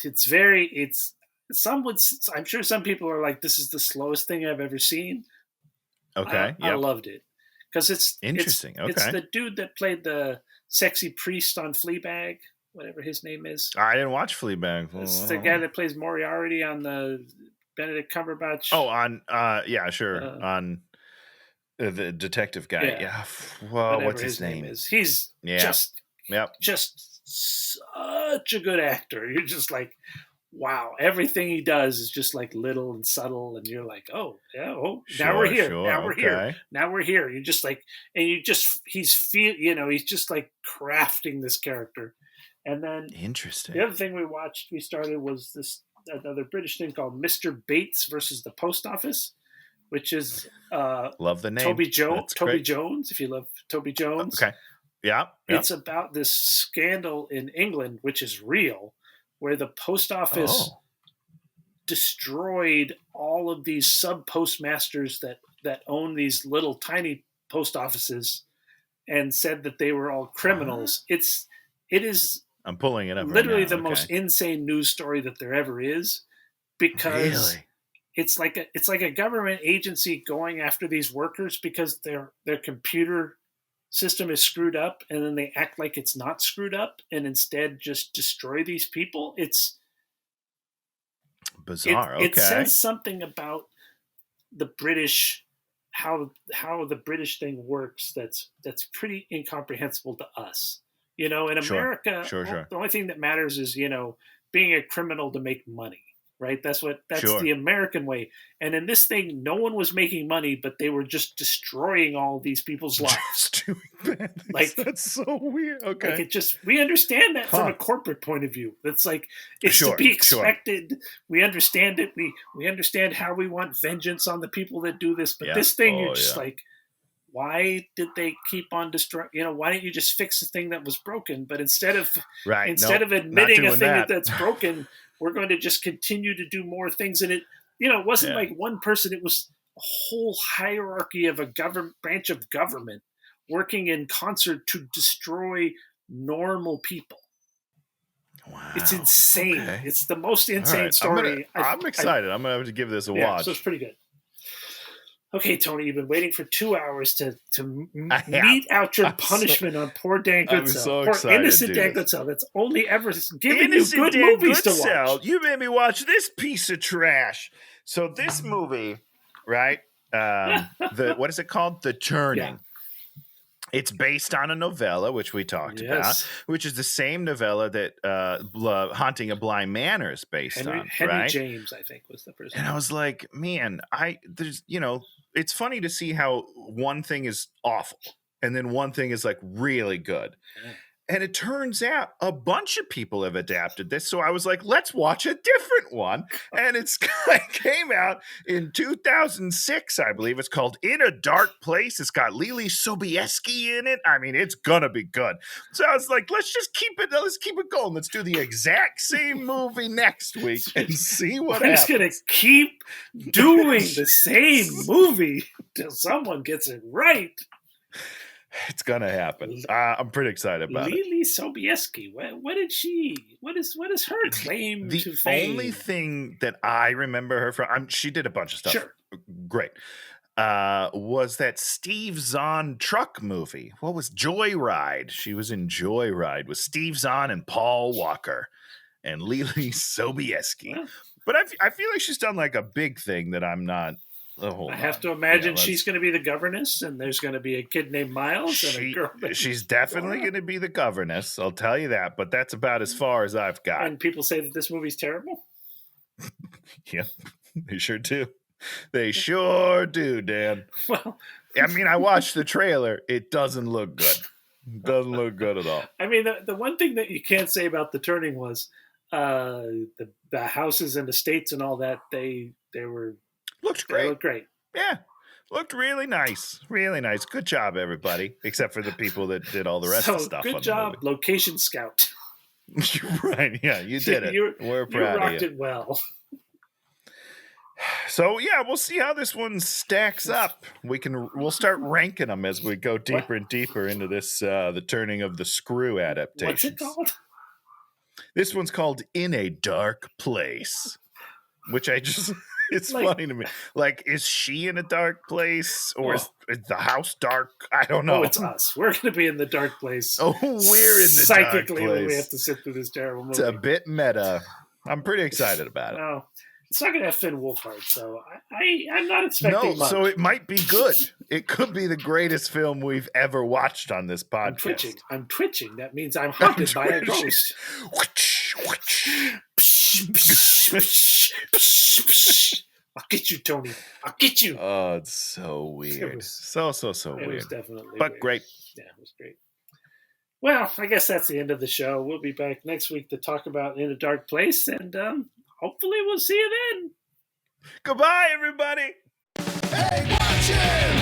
I'm sure some people are like, this is the slowest thing I've ever seen. Okay. I loved it. Because it's interesting. It's the dude that played the sexy priest on Fleabag, whatever his name is. I didn't watch Fleabag. It's the guy that plays Moriarty on the Benedict Cumberbatch. Oh, on sure. On the detective guy. Yeah. Well, what's his name? Is. He's just such a good actor. You're just like, wow, everything he does is just like little and subtle, and you're like, oh yeah, now we're here. Now we're here. Now we're here. You're just like, and he's just like crafting this character. And then interesting. The other thing we started was another British thing called Mr. Bates versus the Post Office, which is love the name Toby Jones. If you love Toby Jones, okay, yeah. It's about this scandal in England, which is real, where the post office destroyed all of these sub postmasters that own these little tiny post offices, and said that they were all criminals. It is. I'm pulling it up. Literally right now. the most insane news story that there ever is, because it's like a government agency going after these workers because their computer system is screwed up, and then they act like it's not screwed up and instead just destroy these people. It's bizarre. It says something about the British, how the British thing works that's pretty incomprehensible to us. In America, the only thing that matters is, being a criminal to make money, right? That's the American way. And in this thing, no one was making money, but they were just destroying all these people's lives. Just doing bad things. That's so weird. Okay. We understand that from a corporate point of view. That's like, it's to be expected. Sure. We understand it. We understand how we want vengeance on the people that do this. But this thing, you're just like, why did they keep on destroying? Why didn't you just fix the thing that was broken? But instead of admitting a thing that's broken, we're going to just continue to do more things. And it wasn't like one person; it was a whole hierarchy of a branch of government working in concert to destroy normal people. Wow, it's insane. Okay. It's the most insane story. I'm excited. I'm gonna have to give this a watch. So it's pretty good. Okay, Tony, you've been waiting for 2 hours to mete out your punishment on poor Dan Goodsell. I'm so excited. Poor innocent Dan Goodsell that's only ever given you good movies to watch. You made me watch this piece of trash. So this movie, right? What is it called? The Turning. It's based on a novella, which we talked about, which is the same novella that Haunting of Bly Manor is based on. Henry right? James, I think, was the person. And I was like, man, it's funny to see how one thing is awful and then one thing is like really good. Yeah. And it turns out a bunch of people have adapted this. So I was like, let's watch a different one. And it came out in 2006, I believe. It's called In a Dark Place. It's got Lily Sobieski in it. I mean, it's going to be good. So I was like, let's keep it going. Let's do the exact same movie next week and see what happens. I'm just going to keep doing the same movie till someone gets it right. It's gonna happen. I'm pretty excited about it. Lily Sobieski. What is her claim to fame? The only thing that I remember her from, she did a bunch of stuff. Sure. Great. Was that Steve Zahn truck movie? What was Joyride? She was in Joyride with Steve Zahn and Paul Walker and Lily Sobieski. Well, but I feel like she's done like a big thing that I'm not. I have to imagine she's going to be the governess, and there's going to be a kid named Miles and a girl. She's definitely going to be the governess. I'll tell you that. But that's about as far as I've got. And people say that this movie's terrible. Yeah, they sure do. They sure do, Dan. Well, I mean, I watched the trailer. It doesn't look good. It doesn't look good at all. I mean, the one thing that you can't say about The Turning was the houses and estates and all that. They were. Looked great. They looked great. Yeah. Looked really nice. Really nice. Good job, everybody. Except for the people that did all the rest of the stuff. Good job, Location Scout. You're right. Yeah, you did it. We're proud of you. You rocked it well. So, yeah, we'll see how this one stacks up. We'll start ranking them as we go deeper and deeper into this, the Turning of the Screw adaptation. What's it called? This one's called In a Dark Place, which it's funny to me. Like, is she in a dark place or is the house dark? I don't know. Oh, it's us. We're going to be in the dark place. Oh, we're in the dark place. When we have to sit through this terrible movie. It's a bit meta. I'm pretty excited about it. No, it's not going to have Finn Wolfhard, so I'm not expecting much. So it might be good. It could be the greatest film we've ever watched on this podcast. I'm twitching. That means I'm haunted by a ghost. I'll get you, Tony. I'll get you. Oh, it's so weird. So weird. It was definitely but weird. Great. Yeah, it was great. Well, I guess that's the end of the show. We'll be back next week to talk about In a Dark Place, and hopefully we'll see you then. Goodbye, everybody. Hey, watch him!